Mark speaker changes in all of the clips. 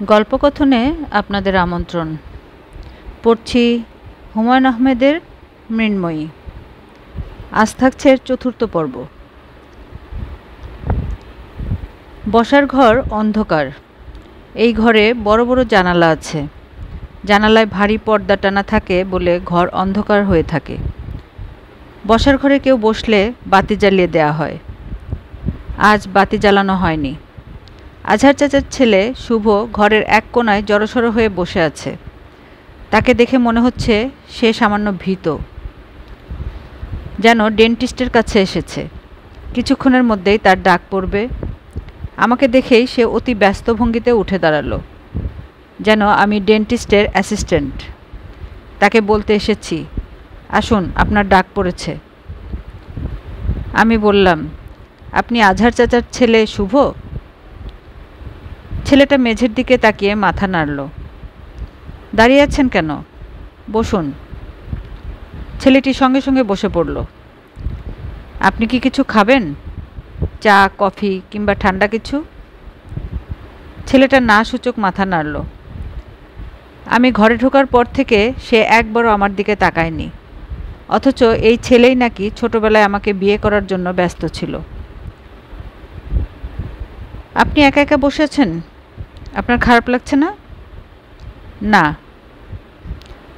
Speaker 1: গল্পকথনে আপনাদের আমন্ত্রণ। পড়ছি হুমায়ুন আহমেদের মৃন্ময়ী। আজ থাকছে চতুর্থ পর্ব। বসার ঘর অন্ধকার। এই ঘরে বড় বড় জানালা আছে। জানালায় ভারী পর্দা টানা থাকে বলে ঘর অন্ধকার হয়ে থাকে। বসার ঘরে কেউ বসলে বাতি জ্বালিয়ে দেয়া হয়। আজ বাতি জ্বালানো হয়নি। আজহার চাচার ছেলে শুভ ঘরের এক কোণায় জড়সড় হয়ে বসে আছে। তাকে দেখে মনে হচ্ছে সে সামান্য ভীত, যেন ডেন্টিস্টের কাছে এসেছে। কিছুক্ষণের মধ্যেই তার ডাক পড়বে। আমাকে দেখেই সে অতি ব্যস্ত ভঙ্গিতে উঠে দাঁড়ালো, যেন আমি ডেন্টিস্টের অ্যাসিস্ট্যান্ট। তাকে বলতে এসেছি, আসুন, আপনার ডাক পড়েছে। আমি বললাম, আপনি আজহার চাচার ছেলে শুভ? ছেলেটা মেঝের দিকে তাকিয়ে মাথা নাড়ল। দাঁড়িয়ে আছেন কেন? বসুন। ছেলেটি সঙ্গে সঙ্গে বসে পড়ল। আপনি কি কিছু খাবেন? চা, কফি কিংবা ঠান্ডা কিছু? ছেলেটা না সূচক মাথা নাড়ল। আমি ঘরে ঢোকার পর থেকে সে একবারও আমার দিকে তাকায়নি, অথচ এই ছেলেই নাকি ছোটবেলায় আমাকে বিয়ে করার জন্য ব্যস্ত ছিল। আপনি একা একা বসে আছেন? আপনার খারাপ লাগছে না? না।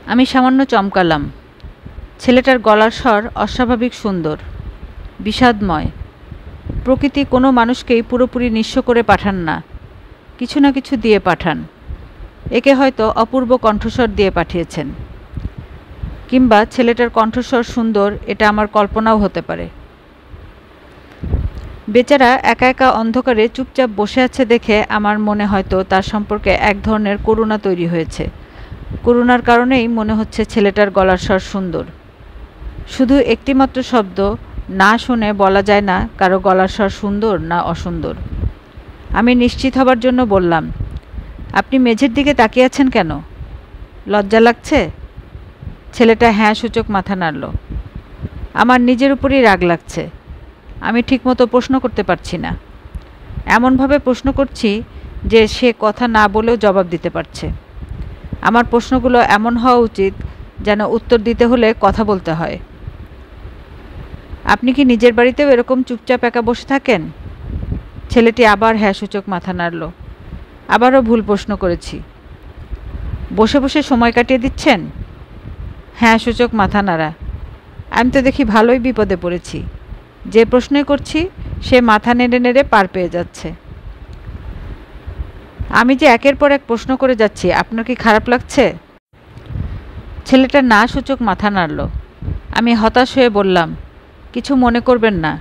Speaker 1: আমি সামান্য চমকালাম। ছেলেটার গলার স্বর অস্বাভাবিক সুন্দর, বিষাদময়। প্রকৃতি কোনো মানুষকেই পুরোপুরি নিঃস্ব করে পাঠান না, কিছু না কিছু দিয়ে পাঠান। একে হয়তো অপূর্ব কণ্ঠস্বর দিয়ে পাঠিয়েছেন, কিংবা ছেলেটার কণ্ঠস্বর সুন্দর এটা আমার কল্পনাও হতে পারে। বেচারা একা একা অন্ধকারে চুপচাপ বসে আছে দেখে আমার মনে হয়তো তার সম্পর্কে এক ধরনের করুণা তৈরি হয়েছে। করুণার কারণেই মনে হচ্ছে ছেলেটার গলার স্বর সুন্দর। শুধু একটিমাত্র শব্দ না শুনে বলা যায় না কারো গলার স্বর সুন্দর না অসুন্দর। আমি নিশ্চিত হবার জন্য বললাম, আপনি মেঝের দিকে তাকিয়ে আছেন কেন? লজ্জা লাগছে? ছেলেটা হ্যাঁ সূচক মাথা নাড়ল। আমার নিজের উপরই রাগ লাগছে। আমি ঠিকমতো প্রশ্ন করতে পারছি না। এমনভাবে প্রশ্ন করছি যে সে কথা না বলেও জবাব দিতে পারছে। আমার প্রশ্নগুলো এমন হওয়া উচিত যেন উত্তর দিতে হলে কথা বলতে হয়। আপনি কি নিজের বাড়িতেও এরকম চুপচাপ একা বসে থাকেন? ছেলেটি আবার হ্যাঁ সূচক মাথা নাড়ল। আবারও ভুল প্রশ্ন করেছি। বসে বসে সময় কাটিয়ে দিচ্ছেন? হ্যাঁ সূচক মাথা নাড়া। আমি তো দেখি ভালোই বিপদে পড়েছি। যে প্রশ্নই করছি সে মাথা নেড়ে নেড়ে পার পেয়ে যাচ্ছে। আমি যে একের পর এক প্রশ্ন করে যাচ্ছি, আপনার কি খারাপ লাগছে? ছেলেটা না সূচক মাথা নাড়ল। আমি হতাশ হয়ে বললাম, কিছু মনে করবেন না।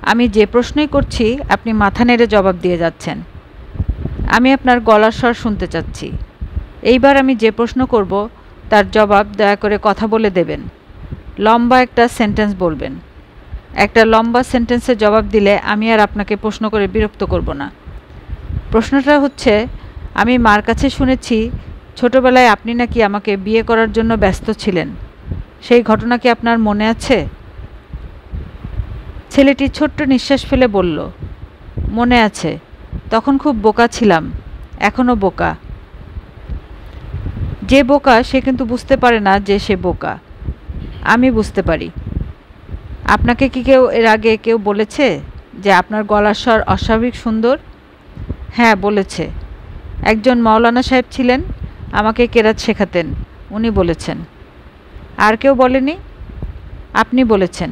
Speaker 1: আমি যে প্রশ্নই করছি আপনি মাথা নেড়ে জবাব দিয়ে যাচ্ছেন। আমি আপনার গলার স্বর শুনতে চাচ্ছি। এইবার আমি যে প্রশ্ন করব তার জবাব দয়া করে কথা বলে দেবেন। লম্বা একটা সেন্টেন্স বলবেন। একটা লম্বা সেন্টেন্সের জবাব দিলে আমি আর আপনাকে প্রশ্ন করে বিরক্ত করব না। প্রশ্নটা হচ্ছে, আমি মার কাছে শুনেছি ছোটবেলায় আপনি নাকি আমাকে বিয়ে করার জন্য ব্যস্ত ছিলেন। সেই ঘটনা কি আপনার মনে আছে? ছেলেটি ছোট্ট নিঃশ্বাস ফেলে বলল, মনে আছে। তখন খুব বোকা ছিলাম, এখনও বোকা। যে বোকা সে কিন্তু বুঝতে পারে না যে সে বোকা। আমি বুঝতে পারি। আপনাকে কি কেউ এর আগে কেউ বলেছে যে আপনার গলার স্বর অস্বাভাবিক সুন্দর? হ্যাঁ, বলেছে। একজন মাওলানা সাহেব ছিলেন, আমাকে কেরাত শেখাতেন, উনি বলেছেন। আর কেউ বলেনি? আপনি বলেছেন।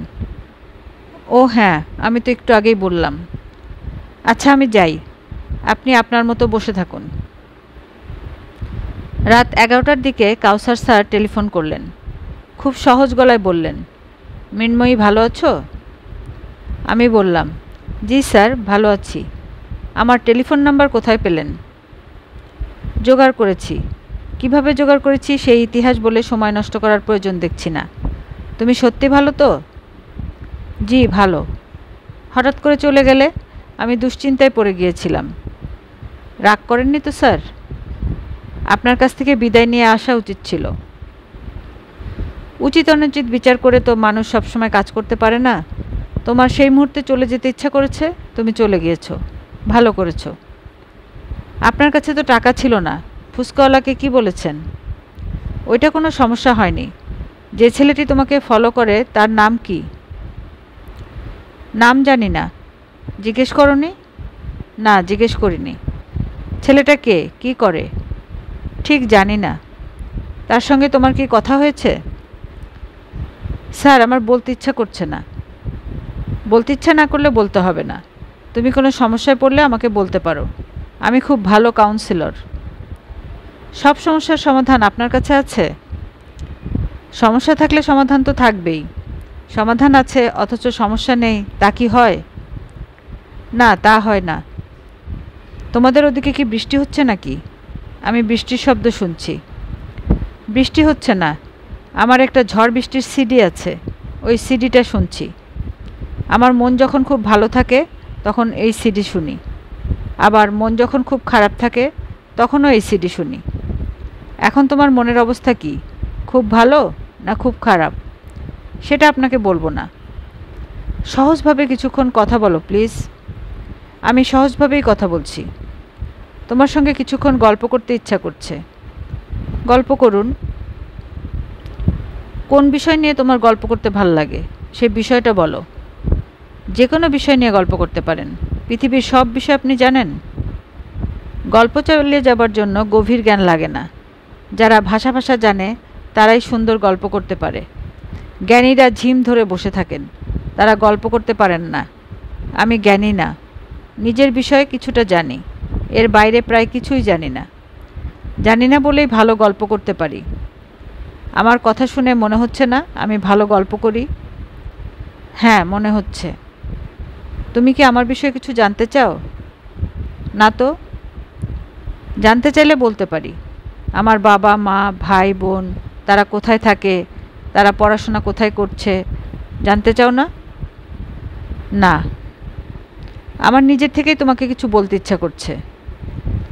Speaker 1: ও হ্যাঁ, আমি তো একটু আগেই বললাম। আচ্ছা, আমি যাই, আপনি আপনার মতো বসে থাকুন। রাত 11টার দিকে কাউসার স্যার টেলিফোন করলেন। খুব সহজ গলায় বললেন, মৃন্ময়ী ভালো আছো? আমি বললাম, জি স্যার, ভালো আছি। আমার টেলিফোন নাম্বার কোথায় পেলেন? জোগাড় করেছি। কিভাবে জোগাড় করেছি সেই ইতিহাস বলে সময় নষ্ট করার প্রয়োজন দেখছি না। তুমি সত্যি ভালো তো? জি ভালো। হঠাৎ করে চলে গেলে? আমি দুশ্চিন্তায় পড়ে গিয়েছিলাম। রাগ করেননি তো স্যার? আপনার কাছ থেকে বিদায় নিয়ে আসা উচিত ছিল। উচিত অনুচিত বিচার করে তো মানুষ সবসময় কাজ করতে পারে না। তোমার সেই মুহূর্তে চলে যেতে ইচ্ছা করেছে, তুমি চলে গিয়েছো, ভালো করেছো। আপনার কাছে তো টাকা ছিল না, ফুচকাওয়ালাকে কি বলেছেন? ওইটা কোনো সমস্যা হয়নি। যে ছেলেটি তোমাকে ফলো করে তার নাম কি? নাম জানি না। জিজ্ঞেস করনি? না, জিজ্ঞেস করিনি। ছেলেটা কে, কি করে? ঠিক জানি না। তার সঙ্গে তোমার কি কথা হয়েছে? স্যার, আমার বলতে ইচ্ছা করছে না। বলতে ইচ্ছা না করলে বলতে হবে না। তুমি কোনো সমস্যায় পড়লে আমাকে বলতে পারো। আমি খুব ভালো কাউন্সিলর। সব সমস্যার সমাধান আপনার কাছে আছে? সমস্যা থাকলে সমাধান তো থাকবেই। সমাধান আছে অথচ সমস্যা নেই, তা কি হয়? না, তা হয় না। তোমাদের ওদিকে কি বৃষ্টি হচ্ছে নাকি? আমি বৃষ্টির শব্দ শুনছি। বৃষ্টি হচ্ছে না। আমার একটা ঝড় বৃষ্টির সিডি আছে, ওই সিডিটা শুনছি। আমার মন যখন খুব ভালো থাকে তখন এই সিডি শুনি, আবার মন যখন খুব খারাপ থাকে তখনও এই সিডি শুনি। এখন তোমার মনের অবস্থা কি, খুব ভালো না খুব খারাপ? সেটা আপনাকে বলবো না। সহজভাবে কিছুক্ষণ কথা বলো প্লিজ। আমি সহজভাবেই কথা বলছি। তোমার সঙ্গে কিছুক্ষণ গল্প করতে ইচ্ছা করছে। গল্প করুন। কোন বিষয় নিয়ে তোমার গল্প করতে ভাল লাগে সেই বিষয়টা বলো। যে কোনো বিষয় নিয়ে গল্প করতে পারেন। পৃথিবীর সব বিষয় আপনি জানেন? গল্প চালিয়ে যাবার জন্য গভীর জ্ঞান লাগে না। যারা ভাষা জানে তারাই সুন্দর গল্প করতে পারে। জ্ঞানীরা ঝিম ধরে বসে থাকেন, তারা গল্প করতে পারেন না। আমি জ্ঞানী না, নিজের বিষয়ে কিছুটা জানি, এর বাইরে প্রায় কিছুই জানি না। জানি না বলেই ভালো গল্প করতে পারি। আমার কথা শুনে মনে হচ্ছে না আমি ভালো গল্প করি? হ্যাঁ, মনে হচ্ছে। তুমি কি আমার বিষয়ে কিছু জানতে চাও? না তো। জানতে চাইলে বলতে পারি। আমার বাবা মা ভাই বোন তারা কোথায় থাকে, তারা পড়াশোনা কোথায় করছে, জানতে চাও না? না। আমার নিজের থেকেই তোমাকে কিছু বলতে ইচ্ছা করছে।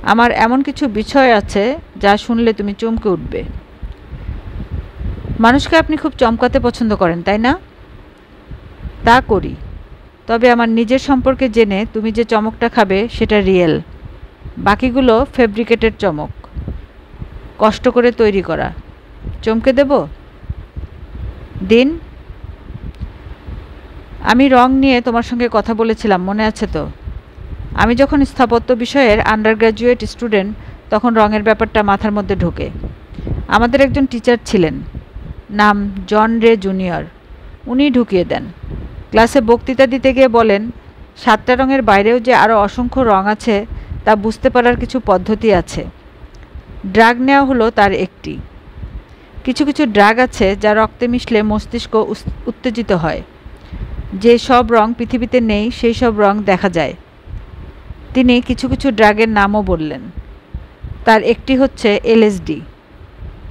Speaker 1: আমার এমন কিছু বিষয় আছে যা শুনলে তুমি চমকে উঠবে। মানুষকে আপনি খুব চমকাতে পছন্দ করেন, তাই না? তা করি, তবে আমার নিজের সম্পর্কে জেনে তুমি যে চমকটা খাবে সেটা রিয়েল। বাকিগুলো ফেব্রিকেটেড চমক, কষ্ট করে তৈরি করা। চমকে দেব? দিন। আমি রং নিয়ে তোমার সঙ্গে কথা বলেছিলাম, মনে আছে তো? আমি যখন স্থাপত্য বিষয়ের আন্ডারগ্র্যাজুয়েট স্টুডেন্ট তখন রঙের ব্যাপারটা মাথার মধ্যে ঢোকে। আমাদের একজন টিচার ছিলেন, নাম জন রে জুনিয়র। উনি ঢুকিয়ে দেন। ক্লাসে বক্তৃতা দিতে গিয়ে বলেন, 7টা রঙের বাইরেও যে আরও অসংখ্য রং আছে তা বুঝতে পারার কিছু পদ্ধতি আছে। ড্রাগ নেওয়া হলো তার একটি। কিছু কিছু ড্রাগ আছে যা রক্তে মিশলে মস্তিষ্ক উত্তেজিত হয়। যে সব রং পৃথিবীতে নেই সেই সব রং দেখা যায়। তিনি কিছু কিছু ড্রাগের নামও বললেন। তার একটি হচ্ছে এলএসডি।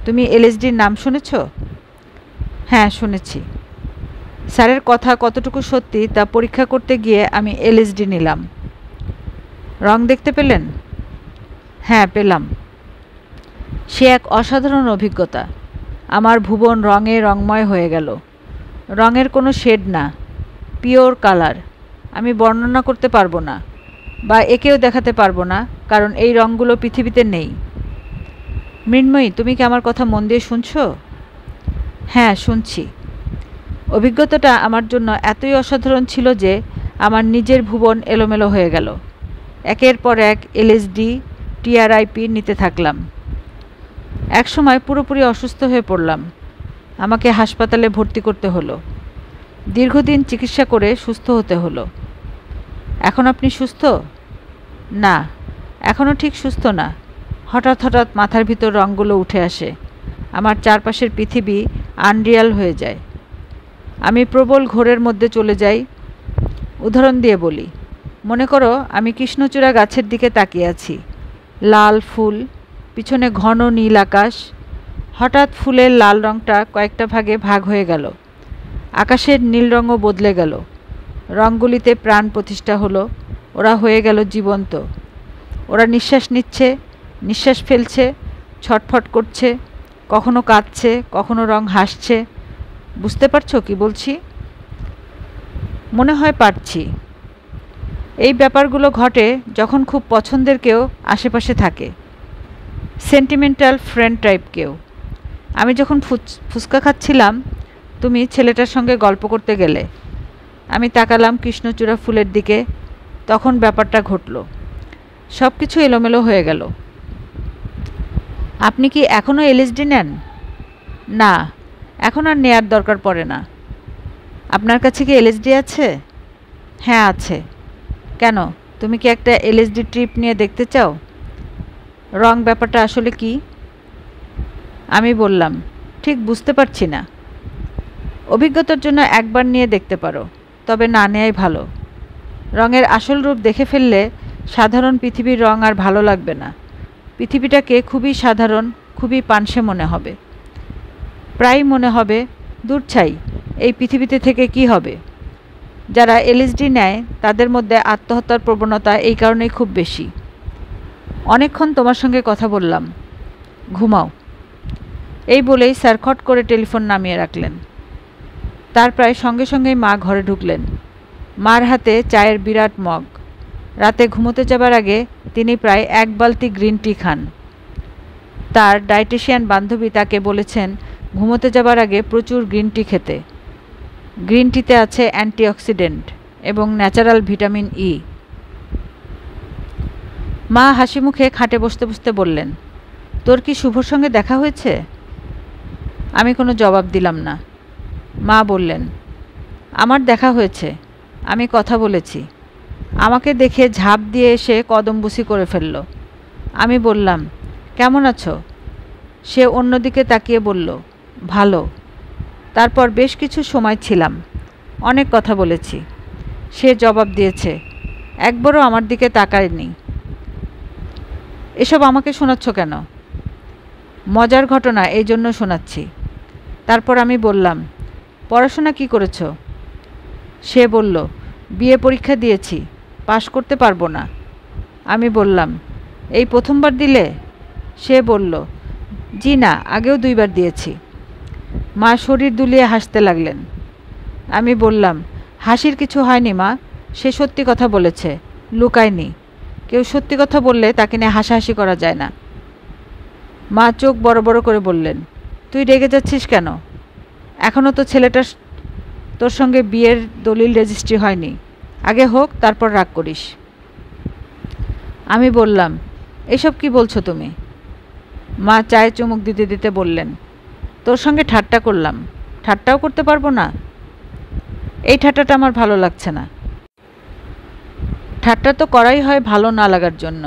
Speaker 1: তুমি এলএসডির নাম শুনেছ? হ্যাঁ, শুনেছি। স্যারের কথা কতটুকু সত্যি তা পরীক্ষা করতে গিয়ে আমি এলএসডি নিলাম। রং দেখতে পেলেন? হ্যাঁ, পেলাম। সে এক অসাধারণ অভিজ্ঞতা। আমার ভুবন রঙে রঙময় হয়ে গেল। রঙের কোনো শেড না, পিওর কালার। আমি বর্ণনা করতে পারবো না, বা একেও দেখাতে পারবো না, কারণ এই রঙগুলো পৃথিবীতে নেই। মৃন্ময়ী, তুমি কি আমার কথা মন দিয়ে শুনছো? হ্যাঁ, শুনছি। অভিজ্ঞতাটা আমার জন্য এতই অসাধারণ ছিল যে আমার নিজের ভুবন এলোমেলো হয়ে গেল। একের পর এক এলএসডি, টিআরআইপি নিতে থাকলাম। একসময় পুরোপুরি অসুস্থ হয়ে পড়লাম। আমাকে হাসপাতালে ভর্তি করতে হলো। দীর্ঘদিন চিকিৎসা করে সুস্থ হতে হলো। এখন আপনি সুস্থ? না, এখনও ঠিক সুস্থ না। হঠাৎ হঠাৎ মাথার ভিতর রঙগুলো উঠে আসে। আমার চারপাশের পৃথিবী আনরিয়াল হয়ে যায়। আমি প্রবল ঘোরের মধ্যে চলে যাই। উদাহরণ দিয়ে বলি, মনে করো আমি কৃষ্ণচূড়া গাছের দিকে তাকিয়ে আছি। লাল ফুল, পিছনে ঘন নীল আকাশ। হঠাৎ ফুলের লাল রঙটা কয়েকটা ভাগে ভাগ হয়ে গেল। আকাশের নীল রঙও বদলে গেল। রঙগুলিতে প্রাণ প্রতিষ্ঠা হলো। ওরা হয়ে গেল জীবন্ত। ওরা নিঃশ্বাস নিচ্ছে, নিঃশ্বাস ফেলছে, ছটফট করছে, কখনো কাঁদছে, কখনো রং হাসছে। বুঝতে পারছো কি বলছি? মনে হয় পারছি। এই ব্যাপারগুলো ঘটে যখন খুব পছন্দের কেউ আশেপাশে থাকে, সেন্টিমেন্টাল ফ্রেন্ড টাইপ কেউ। আমি যখন ফুচকা খাচ্ছিলাম, তুমি ছেলেটার সঙ্গে গল্প করতে গেলে। আমি তাকালাম কৃষ্ণচূড়া ফুলের দিকে, তখন ব্যাপারটা ঘটল। সব কিছু এলোমেলো হয়ে গেল। আপনি কি এখনও এলএসডি নেন? না, এখন আর নেয়ার দরকার পড়ে না। আপনার কাছে কি এলএসডি আছে? হ্যাঁ আছে। কেন, তুমি কি একটা এলএসডি ট্রিপ নিয়ে দেখতে চাও? রং ব্যাপারটা আসলে কি? আমি বললাম, ঠিক বুঝতে পারছি না। অভিজ্ঞতার জন্য একবার নিয়ে দেখতে পারো, তবে না নেয়াই ভালো। রঙের আসল রূপ দেখে ফেললে সাধারণ পৃথিবীর রং আর ভালো লাগবে না। পৃথিবীটাকে খুবই সাধারণ, খুবই পানসে মনে হবে। প্রায় মনে হবে দূর ছাই, এই পৃথিবীতে থেকে কি হবে। যারা এলএসডি নেয় তাদের মধ্যে আত্মহত্যার প্রবণতা এই কারণেই খুব বেশি। অনেকক্ষণ তোমার সঙ্গে কথা বললাম, ঘুমাও। এই বলেই স্যার খট করে টেলিফোন নামিয়ে রাখলেন। তার প্রায় সঙ্গে সঙ্গেই মা ঘরে ঢুকলেন। মার হাতে চায়ের বিরাট মগ। রাতে ঘুমোতে যাবার আগে তিনি প্রায় 1 বালতি গ্রিন টি খান। তার ডায়েটিশিয়ান বান্ধবী তাকে বলেছেন ঘুমোতে যাবার আগে প্রচুর গ্রিন টি খেতে। গ্রিন টিতে আছে অ্যান্টিঅক্সিডেন্ট এবং ন্যাচারাল ভিটামিন ই। মা হাসি মুখে খাটে বসতে বসতে বললেন, তোর কি শুভর সঙ্গে দেখা হয়েছে? আমি কোনো জবাব দিলাম না। মা বললেন, আমার দেখা হয়েছে, আমি কথা বলেছি। আমাকে দেখে ঝাঁপ দিয়ে এসে কদমবুসি করে ফেলল। আমি বললাম, কেমন আছো? সে অন্যদিকে তাকিয়ে বলল, ভালো। তারপর বেশ কিছু সময় ছিলাম, অনেক কথা বলেছি। সে জবাব দিয়েছে, একবারও আমার দিকে তাকায়নি। এসব আমাকে শোনাচ্ছ কেন? মজার ঘটনা, এই জন্য শোনাচ্ছি। তারপর আমি বললাম, পড়াশোনা কি করেছ? সে বলল, বিএ পরীক্ষা দিয়েছি, পাশ করতে পারবো না। আমি বললাম, এই প্রথমবার দিলে? সে বলল, জি না, আগেও 2 বার দিয়েছি। মা শরীর দুলিয়ে হাসতে লাগলেন। আমি বললাম, হাসির কিছু হয়নি মা, সে সত্যি কথা বলেছে, লুকায়নি। কেউ সত্যি কথা বললে তাকে নিয়ে হাসাহাসি করা যায় না। মা চোখ বড় বড় করে বললেন, তুই রেগে যাচ্ছিস কেন? এখনও তো ছেলেটার তোর সঙ্গে বিয়ের দলিল রেজিস্ট্রি হয়নি, আগে হোক তারপর রাগ করিস। আমি বললাম, এসব কি বলছো তুমি? মা চায়ে চুমুক দিতে দিতে বললেন, তোর সঙ্গে ঠাট্টা করলাম, ঠাট্টাও করতে পারবো না? এই ঠাট্টাটা আমার ভালো লাগছে না। ঠাট্টা তো করাই হয় ভালো না লাগার জন্য।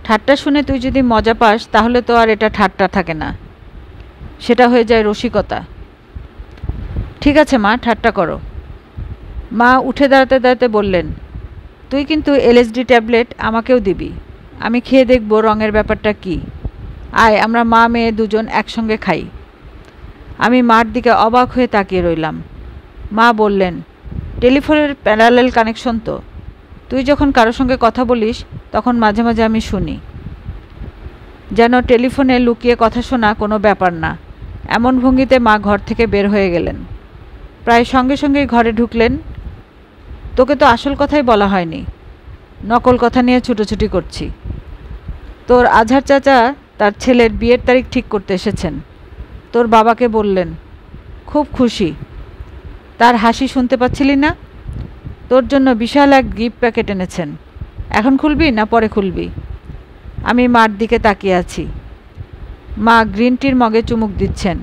Speaker 1: ঠাট্টা শুনে তুই যদি মজা পাস তাহলে তো আর এটা ঠাট্টা থাকে না, সেটা হয়ে যায় রসিকতা। ঠিক আছে মা, ঠাট্টা করো। মা উঠে দাঁড়াতে দাঁড়াতে বললেন, তুই কিন্তু এলএসডি ট্যাবলেট আমাকেও দিবি, আমি খেয়ে দেখব রঙের ব্যাপারটা কি। আয়, আমরা মা মেয়ে দুজন একসঙ্গে খাই। আমি মার দিকে অবাক হয়ে তাকিয়ে রইলাম। মা বললেন, টেলিফোনের প্যারালেল কানেকশন তো? তুই যখন কারো সঙ্গে কথা বলিস তখন মাঝে মাঝে আমি শুনি। যেন টেলিফোনে লুকিয়ে কথা শোনা কোনো ব্যাপার না, এমন ভঙ্গিতে মা ঘর থেকে বের হয়ে গেলেন। প্রায় সঙ্গে সঙ্গেই ঘরে ঢুকলেন। তোকে তো আসল কথাই বলা হয়নি, নকল কথা নিয়ে ছুটোছুটি করছি। তোর আজহার চাচা তার ছেলের বিয়ের তারিখ ঠিক করতে এসেছেন। তোর বাবাকে বললেন, খুব খুশি। তার হাসি শুনতে পাচ্ছিলি না? তোর জন্য বিশাল এক গিফট প্যাকেট এনেছেন। এখন খুলবি না পরে খুলবি? আমি মার দিকে তাকিয়ে আছি। মা গ্রিন টির মগে চুমুক দিচ্ছেন।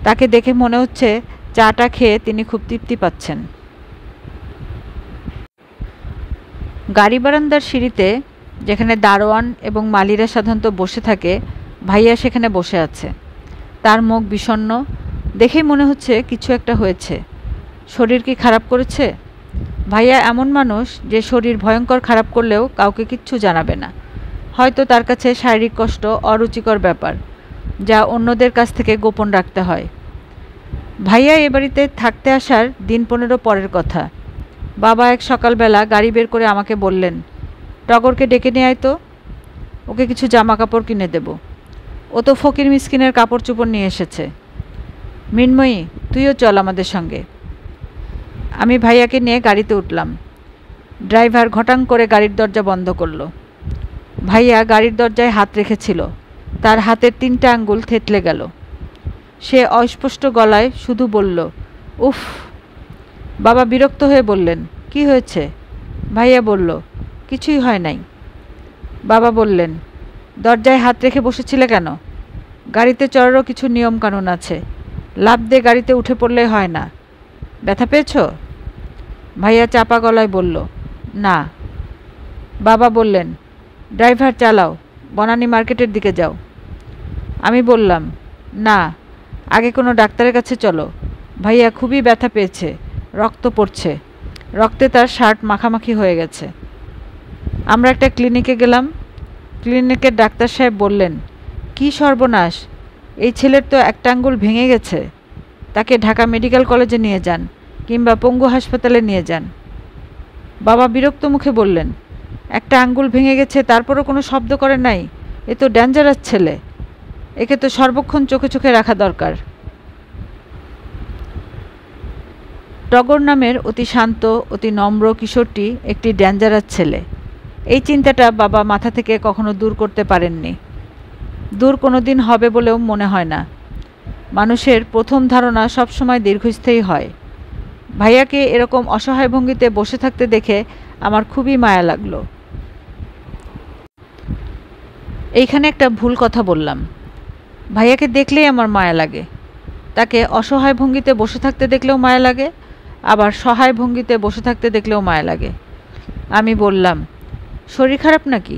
Speaker 1: তাকে দেখে মনে হচ্ছে চাটা খেয়ে তিনি খুব তৃপ্তি পাচ্ছেন। গাড়ি বারান্দার সিঁড়িতে, যেখানে দারোয়ান এবং মালিরা সাধারণত বসে থাকে, ভাইয়া সেখানে বসে আছে। তার মুখ বিষণ্ণ, দেখেই মনে হচ্ছে কিছু একটা হয়েছে। শরীর কি খারাপ করেছে? ভাইয়া এমন মানুষ যে শরীর ভয়ঙ্কর খারাপ করলেও কাউকে কিচ্ছু জানাবে না। হয়তো তার কাছে শারীরিক কষ্ট অরুচিকর ব্যাপার, যা অন্যদের কাছ থেকে গোপন রাখতে হয়। ভাইয়া এ বাড়িতে থাকতে আসার দিন 15 পরের কথা। বাবা এক সকালবেলা গাড়ি বের করে আমাকে বললেন, টগরকে ডেকে নিয়ে আয় তো, ওকে কিছু জামা কাপড় কিনে দেব। ও তো ফকির মিসকিনের কাপড় চোপড় নিয়ে এসেছে। মৃন্ময়ী, তুইও চল আমাদের সঙ্গে। আমি ভাইয়াকে নিয়ে গাড়িতে উঠলাম। ড্রাইভার ঘটাং করে গাড়ির দরজা বন্ধ করল। ভাইয়া গাড়ির দরজায় হাত রেখেছিল, তার হাতের 3টে আঙ্গুল থেতলে গেল। সে অস্পষ্ট গলায় শুধু বলল, উফ। বাবা বিরক্ত হয়ে বললেন, কি হয়েছে? ভাইয়া বলল, কিছুই হয় নাই। বাবা বললেন, দরজায় হাত রেখে বসেছিলে কেন? গাড়িতে চড়ারও কিছু নিয়মকানুন আছে, লাফ দিয়ে গাড়িতে উঠে পড়লে হয় না। ব্যথা পেয়েছ? ভাইয়া চাপা গলায় বলল, না। বাবা বললেন, ড্রাইভার চালাও, বনানী মার্কেটের দিকে যাও। আমি বললাম, না, আগে কোনো ডাক্তারের কাছে চলো। ভাইয়া খুবই ব্যথা পেয়েছে, রক্ত পড়ছে, রক্তে তার শার্ট মাখামাখি হয়ে গেছে। আমরা একটা ক্লিনিকে গেলাম। ক্লিনিকের ডাক্তার সাহেব বললেন, কি সর্বনাশ, এই ছেলের তো একটা আঙ্গুল ভেঙে গেছে, তাকে ঢাকা মেডিকেল কলেজে নিয়ে যান কিংবা পঙ্গু হাসপাতালে নিয়ে যান। বাবা বিরক্ত মুখে বললেন, একটা আঙ্গুল ভেঙে গেছে তারপরও কোনো শব্দ করে নাই, এ তো ডেঞ্জারাস ছেলে, একে তো সর্বক্ষণ চোখে চোখে রাখা দরকার। টগর নামের অতি শান্ত অতি নম্র কিশোরটি একটি ডেঞ্জারাস ছেলে, এই চিন্তাটা বাবা মাথা থেকে কখনো দূর করতে পারেননি। দূর কোনো দিন হবে বলেও মনে হয় না। মানুষের প্রথম ধারণা সবসময় দীর্ঘস্থায়ী হয়। ভাইয়াকে এরকম অসহায় ভঙ্গিতে বসে থাকতে দেখে আমার খুবই মায়া লাগলো। এইখানে একটা ভুল কথা বললাম। ভাইয়াকে দেখলেই আমার মায়া লাগে, তাকে অসহায় ভঙ্গিতে বসে থাকতে দেখলেও মায়া লাগে, আবার সহায় ভঙ্গিতে বসে থাকতে দেখলেও মায়া লাগে। আমি বললাম, শরীর খারাপ নাকি?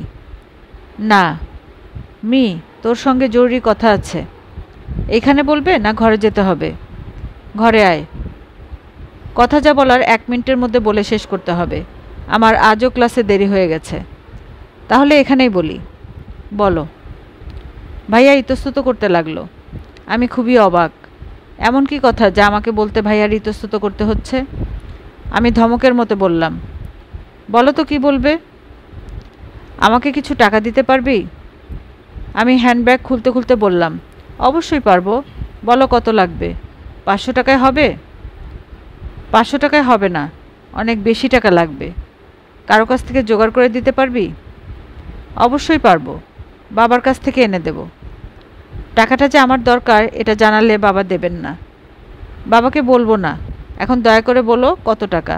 Speaker 1: না। মি, তোর সঙ্গে জরুরি কথা আছে। এখানে বলবে না ঘরে যেতে হবে? ঘরে আয়। কথা যা বলার 1 মিনিটের মধ্যে বলে শেষ করতে হবে, আমার আজও ক্লাসে দেরি হয়ে গেছে। তাহলে এখানেই বলি। বলো। ভাইয়া ইতস্তত করতে লাগলো। আমি খুবই অবাক, এমন কি কথা যা আমাকে বলতে ভাইয়ার ইতস্তত করতে হচ্ছে? আমি ধমকের মতো বললাম, বলো তো কি বলবে? আমাকে কিছু টাকা দিতে পারবি? আমি হ্যান্ডব্যাগ খুলতে খুলতে বললাম, অবশ্যই পারবো, বলো কত লাগবে? 500 টাকায় হবে? 500 টাকায় হবে না, অনেক বেশি টাকা লাগবে। কারো কাছ থেকে জোগাড় করে দিতে পারবি? অবশ্যই পারবো, বাবার কাছ থেকে এনে দেব। টাকাটা যে আমার দরকার এটা জানালে বাবা দেবেন না। বাবাকে বলবো না, এখন দয়া করে বলো কত টাকা?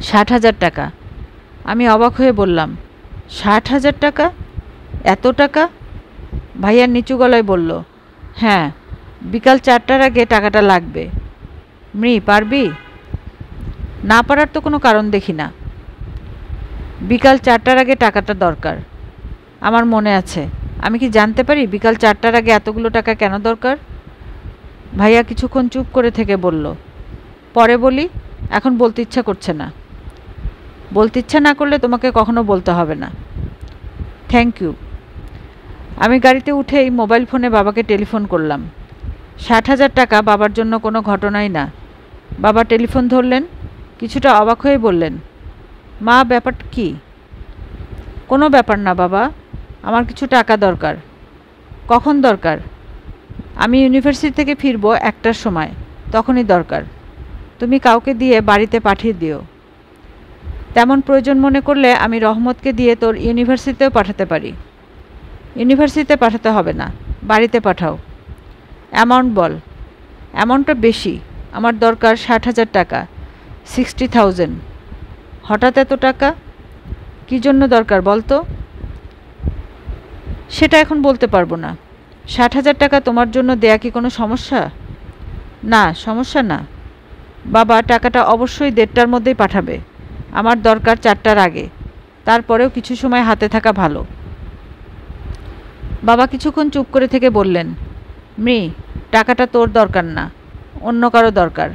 Speaker 1: 60,000 টাকা। আমি অবাক হয়ে বললাম, 60,000 টাকা? এত টাকা? ভাইয়া নিচু গলায় বলল, হ্যাঁ, বিকাল 4টার আগে টাকাটা লাগবে। মৃ, পারবি? না পারার তো কোনো কারণ দেখি না। বিকাল 4টার আগে টাকাটা দরকার। আমার মনে আছে। আমি কি জানতে পারি বিকাল 4টার আগে এতগুলো টাকা কেন দরকার? ভাইয়া কিছুক্ষণ চুপ করে থেকে বলল, পরে বলি, এখন বলতে ইচ্ছা করছে না। বলতে ইচ্ছা না করলে তোমাকে কখনো বলতে হবে না। Thank you. আমি গাড়িতে উঠেই মোবাইল ফোনে বাবাকে টেলিফোন করলাম। 60,000 টাকা বাবার জন্য কোনো ঘটনাই না। বাবা টেলিফোন ধরলেন, কিছুটা অবাক হয়ে বললেন, মা, ব্যাপার কি? কোনো ব্যাপার না বাবা, আমার কিছু টাকা দরকার। কখন দরকার? আমি ইউনিভার্সিটি থেকে ফিরব 1টার সময়, তখনই দরকার। তুমি কাউকে দিয়ে বাড়িতে পাঠিয়ে দিও। তেমন প্রয়োজন মনে করলে আমি রহমতকে দিয়ে তোর ইউনিভার্সিটিতেও পাঠাতে পারি। ইউনিভার্সিটিতে পাঠাতে হবে না, বাড়িতে পাঠাও। অ্যামাউন্ট বল। অ্যামাউন্টটা বেশি, আমার দরকার 60,000 টাকা, 60,000। হঠাৎ এত টাকা? কী জন্য দরকার বল তো? সেটা এখন বলতে পারবো না। 60,000 টাকা তোমার জন্য দেয়া কি কোনো সমস্যা? না, সমস্যা না। বাবা টাকাটা অবশ্যই 1:30টার মধ্যেই পাঠাবে। আমার দরকার 4টার আগে, তারপরেও কিছু সময় হাতে থাকা ভালো। বাবা কিছুক্ষণ চুপ করে থেকে বললেন, মৃ, টাকাটা তোর দরকার না, অন্য কারো দরকার।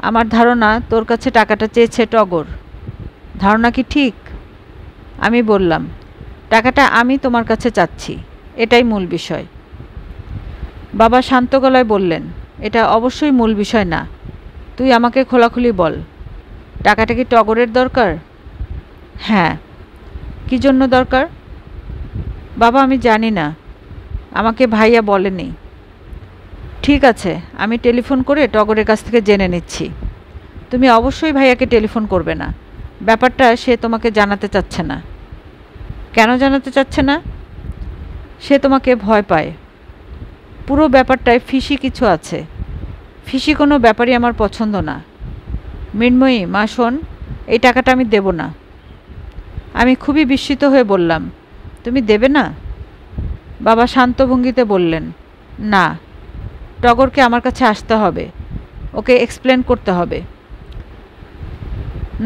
Speaker 1: আমার ধারণা তোর কাছে টাকাটা চেয়েছে টগর। ধারণা কি ঠিক? আমি বললাম, টাকাটা আমি তোমার কাছে চাচ্ছি, এটাই মূল বিষয়। বাবা শান্ত গলায় বললেন, এটা অবশ্যই মূল বিষয় না। তুই আমাকে খোলাখুলি বল, টাকাটা কি টগরের দরকার? হ্যাঁ। কী জন্য দরকার? বাবা, আমি জানি না, আমাকে ভাইয়া বলেনি। ঠিক আছে, আমি টেলিফোন করে টগরের কাছ থেকে জেনে নিচ্ছি। তুমি অবশ্যই ভাইয়াকে টেলিফোন করবে না, ব্যাপারটা সে তোমাকে জানাতে চাচ্ছে না। কেন জানাতে চাচ্ছে না? সে তোমাকে ভয় পায়। পুরো ব্যাপারটায় ফিসি কিছু আছে। ফিসি কোনো ব্যাপারই আমার পছন্দ না। মৃন্ময়ী, মা শোন, এই টাকাটা আমি দেব না। আমি খুবই বিস্মিত হয়ে বললাম, তুমি দেবে না? বাবা শান্ত ভঙ্গিতে বললেন, না, টগরকে আমার কাছে আসতে হবে, ওকে এক্সপ্লেন করতে হবে।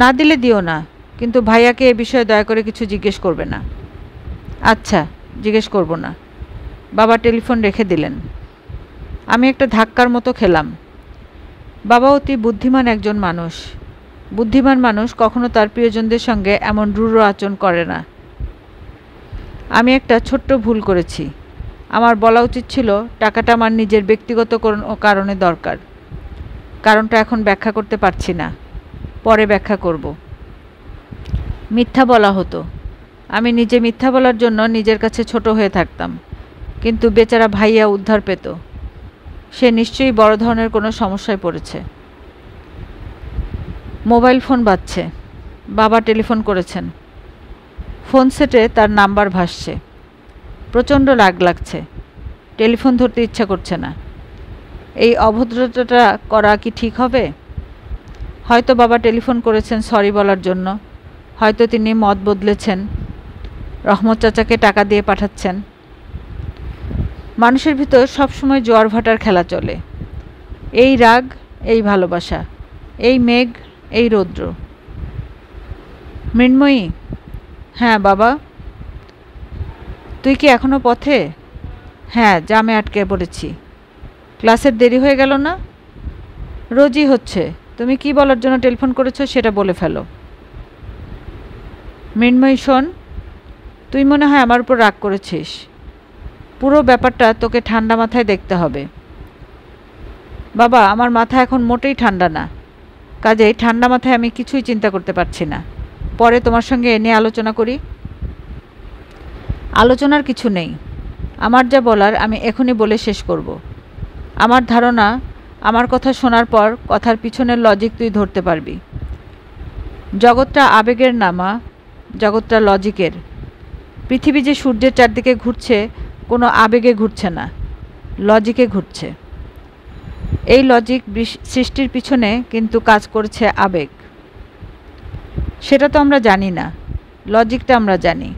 Speaker 1: না দিলে দিও না, কিন্তু ভাইয়াকে এ বিষয়ে দয়া করে কিছু জিজ্ঞেস করবে না। আচ্ছা, জিজ্ঞেস করব না। বাবা টেলিফোন রেখে দিলেন। আমি একটা ধাক্কার মতো খেলাম। বাবা অতি বুদ্ধিমান একজন মানুষ। বুদ্ধিমান মানুষ কখনো তার প্রিয়জনদের সঙ্গে এমন রূঢ় আচরণ করে না। আমি একটা ছোট্ট ভুল করেছি। আমার বলা উচিত ছিল টাকাটা আমার নিজের ব্যক্তিগত কোনো কারণে দরকার। কারণটা এখন ব্যাখ্যা করতে পারছি না, পরে ব্যাখ্যা করব। মিথ্যা বলা হতো। আমি নিজে মিথ্যা বলার জন্য নিজের কাছে ছোট হয়ে থাকতাম, কিন্তু বেচারা ভাইয়া উদ্ধার পেত। সে নিশ্চয়ই বড় ধরনের কোনো সমস্যায় পড়েছে। মোবাইল ফোন বাজছে। বাবা টেলিফোন করেছেন। ফোন সেটে তার নাম্বার ভাসছে। প্রচণ্ড রাগ লাগছে। টেলিফোন ধরতে ইচ্ছা করছে না। এই অভদ্রতাটা করা কি ঠিক হবে? হয়তো বাবা টেলিফোন করেছেন সরি বলার জন্য, হয়তো তিনি মত বদলেছেন, রহমত চাচাকে টাকা দিয়ে পাঠাচ্ছেন। মানুষের ভিতর সবসময় জোয়ার ভাটার খেলা চলে। এই রাগ, এই ভালোবাসা, এই মেঘ, এই রৌদ্র। মৃন্ময়ী। হ্যাঁ বাবা। তুই কি এখনো পথে? হ্যাঁ, জামে আটকে পড়েছি। ক্লাসের দেরি হয়ে গেল না? রোজই হচ্ছে। তুমি কি বলার জন্য টেলিফোন করেছো সেটা বলে ফেলো। মৃন্ময়ী শোন, তুই মনে হয় আমার উপর রাগ করেছিস। পুরো ব্যাপারটা তোকে ঠান্ডা মাথায় দেখতে হবে। বাবা, আমার মাথা এখন মোটেই ঠান্ডা না। কাজেই ঠান্ডা মাথায় আমি কিছুই চিন্তা করতে পারছি না। পরে তোমার সঙ্গে এ নিয়ে আলোচনা করি। আলোচনার কিছু নেই। আমার যা বলার আমি এখনই বলে শেষ করব। আমার ধারণা, আমার কথা শোনার পর কথার পিছনের লজিক তুই ধরতে পারবি। জগৎটা আবেগের না মা, জগৎটা লজিকের। পৃথিবী যে সূর্যের চারদিকে ঘুরছে, কোনো আবেগে ঘুরছে না, লজিকে ঘুরছে। এই লজিক সৃষ্টির পিছনে কিন্তু কাজ করছে আবেগ। সেটা তো আমরা জানি না, লজিকটা আমরা জানি।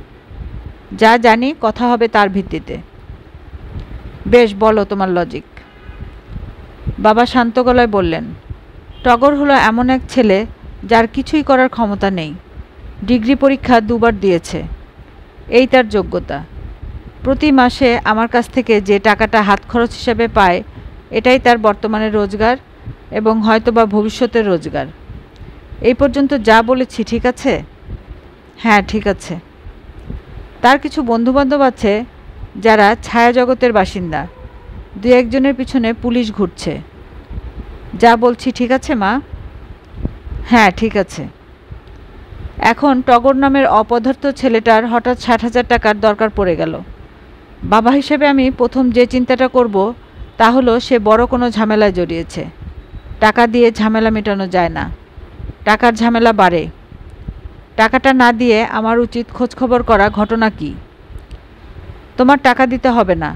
Speaker 1: যা জানি কথা হবে তার ভিত্তিতে। বেশ, বলো তোমার লজিক। বাবা শান্ত গলায় বললেন, টগর হলো এমন এক ছেলে যার কিছুই করার ক্ষমতা নেই। ডিগ্রি পরীক্ষা 2 বার দিয়েছে, এই তার যোগ্যতা। প্রতি মাসে আমার কাছ থেকে যে টাকাটা হাত খরচ হিসাবে পায়, এটাই তার বর্তমানের রোজগার এবং হয়তোবা ভবিষ্যতের রোজগার। এই পর্যন্ত যা বলেছি ঠিক আছে? হ্যাঁ, ঠিক আছে। তার কিছু বন্ধুবান্ধব আছে যারা ছায়া জগতের বাসিন্দা। 2-1 জনের পিছনে পুলিশ ঘুরছে। যা বলছি ঠিক আছে মা? হ্যাঁ, ঠিক আছে। এখন টগর নামের অপদার্থ ছেলেটার হঠাৎ 60,000 টাকার দরকার পড়ে গেল। বাবা হিসেবে আমি প্রথম যে চিন্তাটা করব তা হলো সে বড় কোনো ঝামেলায় জড়িয়েছে। টাকা দিয়ে ঝামেলা মেটানো যায় না, টাকার ঝামেলা বাড়ে। টাকাটা না দিয়ে আমার উচিত খোঁজখবর করা ঘটনা কি। তোমার টাকা দিতে হবে না।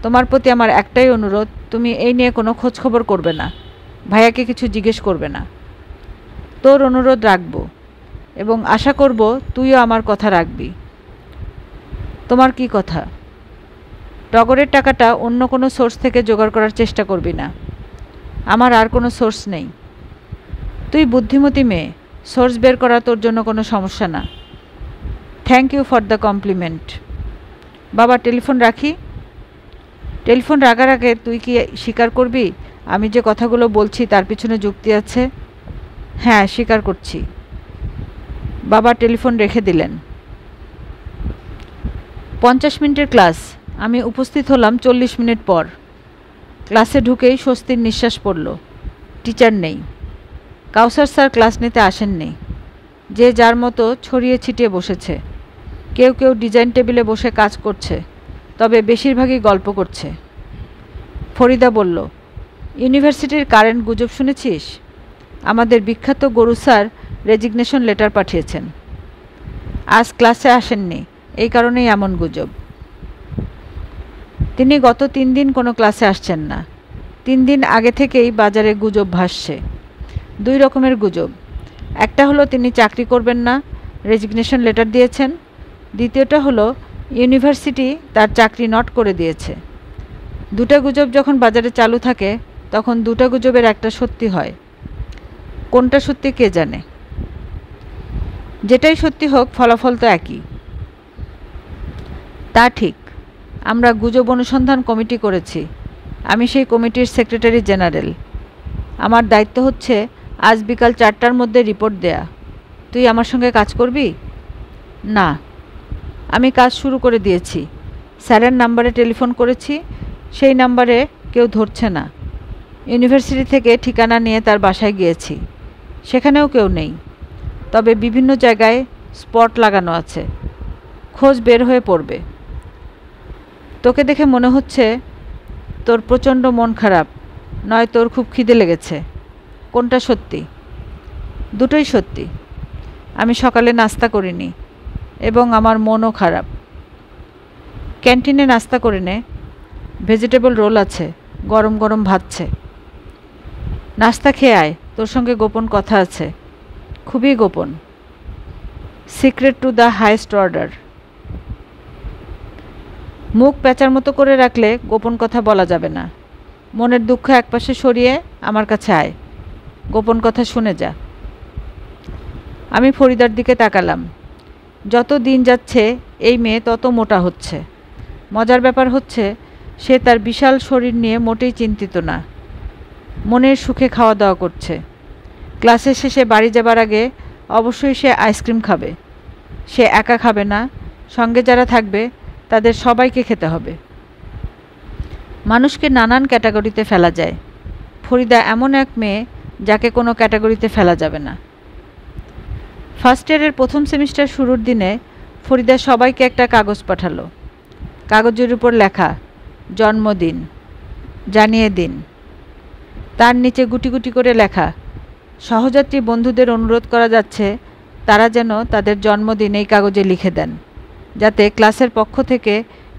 Speaker 1: তোমার প্রতি আমার একটাই অনুরোধ, তুমি এই নিয়ে কোনো খোঁজখবর করবে না, ভাইয়াকে কিছু জিজ্ঞেস করবে না। তোর অনুরোধ রাখব এবং আশা করব তুইও আমার কথা রাখবি। তোমার কি কথা? টগরের টাকাটা অন্য কোনো সোর্স থেকে জোগাড় করার চেষ্টা করবি না। আমার আর কোনো সোর্স নেই। তুই বুদ্ধিমতী মেয়ে, সোর্স বের করা তোর জন্য কোনো সমস্যা না। Thank you for the compliment. বাবা, টেলিফোন রাখি? টেলিফোন রাখার আগে তুই কি স্বীকার করবি আমি যে কথাগুলো বলছি তার পিছনে যুক্তি আছে? হ্যাঁ, স্বীকার করছি। বাবা টেলিফোন রেখে দিলেন। 50 মিনিটের ক্লাস। আমি উপস্থিত হলাম 40 মিনিট পর। ক্লাসে ঢুকেই স্বস্তির নিঃশ্বাস পড়ল। টিচার নেই। কাউসার স্যার ক্লাস নিতে আসেননি। যে যার মতো ছড়িয়ে ছিটিয়ে বসেছে। কেউ কেউ ডিজাইন টেবিলে বসে কাজ করছে, তবে বেশিরভাগই গল্প করছে। ফরিদা বলল, ইউনিভার্সিটির কারেন্ট গুজব শুনেছিস? আমাদের বিখ্যাত গরু স্যার রেজিগনেশন লেটার পাঠিয়েছেন। আজ ক্লাসে আসেননি, এই কারণেই এমন গুজব। তিনি গত 3 দিন কোনো ক্লাসে আসছেন না। 3 দিন আগে থেকেই বাজারে গুজব ভাসছে। 2 রকমের গুজব। একটা হলো তিনি চাকরি করবেন না, রেজিগনেশন লেটার দিয়েছেন। দ্বিতীয়টা হলো ইউনিভার্সিটি তার চাকরি নট করে দিয়েছে। 2টা গুজব যখন বাজারে চালু থাকে তখন 2টা গুজবের একটা সত্যি হয়। কোনটা সত্যি কে জানে। যেটাই সত্যি হোক, ফলাফল তো একই। তা ঠিক। আমরা গুজব অনুসন্ধান কমিটি করেছি। আমি সেই কমিটির সেক্রেটারি জেনারেল। আমার দায়িত্ব হচ্ছে আজ বিকাল 4টার মধ্যে রিপোর্ট দেয়া। তুই আমার সঙ্গে কাজ করবি? না। আমি কাজ শুরু করে দিয়েছি। স্যারের নাম্বারে টেলিফোন করেছি, সেই নাম্বারে কেউ ধরছে না। ইউনিভার্সিটি থেকে ঠিকানা নিয়ে তার বাসায় গিয়েছি, সেখানেও কেউ নেই। তবে বিভিন্ন জায়গায় স্পট লাগানো আছে, খোঁজ বের হয়ে পড়বে। তোকে দেখে মনে হচ্ছে তোর প্রচণ্ড মন খারাপ, নয় তোর খুব খিদে লেগেছে। কোনটা সত্যি? 2টোই সত্যি। আমি সকালে নাস্তা করিনি এবং আমার মনও খারাপ। ক্যান্টিনে নাস্তা করে নে, ভেজিটেবল রোল আছে, গরম গরম ভাতছে। নাস্তা খেয়ে আয়, তোর সঙ্গে গোপন কথা আছে, খুবই গোপন। Secret to the highest order. মুখ প্যাঁচার মতো করে রাখলে গোপন কথা বলা যাবে না। মনের দুঃখ একপাশে সরিয়ে আমার কাছে আয়, গোপন কথা শুনে যা। আমি ফরিদার দিকে তাকালাম। যত দিন যাচ্ছে এই মেয়ে তত মোটা হচ্ছে। মজার ব্যাপার হচ্ছে সে তার বিশাল শরীর নিয়ে মোটেই চিন্তিত না। মনের সুখে খাওয়া দাওয়া করছে। ক্লাসের শেষে বাড়ি যাবার আগে অবশ্যই সে আইসক্রিম খাবে। সে একা খাবে না, সঙ্গে যারা থাকবে তাদের সবাইকে খেতে হবে। মানুষকে নানান ক্যাটাগরিতে ফেলা যায়। ফরিদা এমন এক মেয়ে যাকে কোনো ক্যাটাগরিতে ফেলা যাবে না। ফার্স্ট ইয়ারের প্রথম সেমিস্টার শুরুর দিনে ফরিদা সবাইকে একটা কাগজ পাঠালো। কাগজের উপর লেখা জন্মদিন, জানিয়ে দিন। তার নিচে গুটি গুটি করে লেখা সহযাত্রী বন্ধুদের অনুরোধ করা যাচ্ছে তারা যেন তাদের জন্মদিন এই কাগজে লিখে দেন, যাতে ক্লাসের পক্ষ থেকে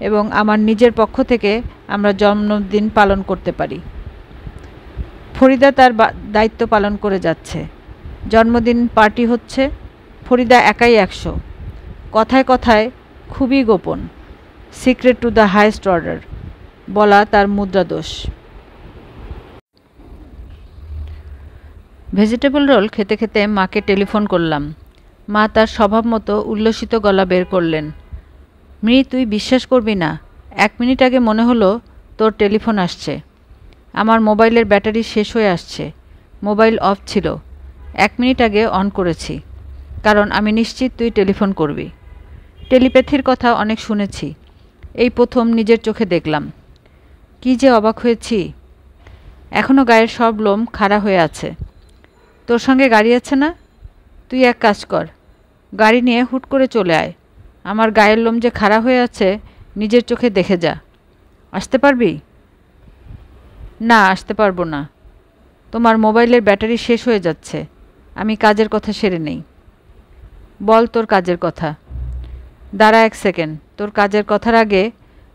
Speaker 1: এবং আমার নিজের পক্ষ থেকে আমরা জন্মদিন পালন করতে পারি। ফরিদা তার দায়িত্ব পালন করে যাচ্ছে। জন্মদিন পার্টি হচ্ছে। ফরিদা একাই 100। কথায় কথায় খুবই গোপন। Secret to the highest order বলা তার মুদ্রা দোষ। ভেজিটেবল রোল খেতে খেতে মাকে টেলিফোন করলাম। মা তার স্বভাব মতো উল্লসিত গলা বের করলেন। মৃ, তুই বিশ্বাস করবি না, 1 মিনিট আগে মনে হলো তোর টেলিফোন আসছে। আমার মোবাইলের ব্যাটারি শেষ হয়ে আসছে। মোবাইল অফ ছিল। 1 মিনিট আগে অন করেছি, কারণ আমি নিশ্চিত তুই টেলিফোন করবি। টেলিপ্যাথির কথা অনেক শুনেছি, এই প্রথম নিজের চোখে দেখলাম। কি যে অবাক হয়েছি! এখনও গায়ের সব লোম খাড়া হয়ে আছে। তোর সঙ্গে গাড়ি আছে না? তুই এক কাজ কর, গাড়ি নিয়ে হুট করে চলে আয়। আমার গায়ের লোম যে খাড়া হয়ে আছে নিজের চোখে দেখে যা। আসতে পারবি? না, আসতে পারবো না। তোমার মোবাইলের ব্যাটারি শেষ হয়ে যাচ্ছে। আমি কাজের কথা সেরে নেই। বল তোর কাজের কথা। দাঁড়া 1 সেকেন্ড, তোর কাজের কথার আগে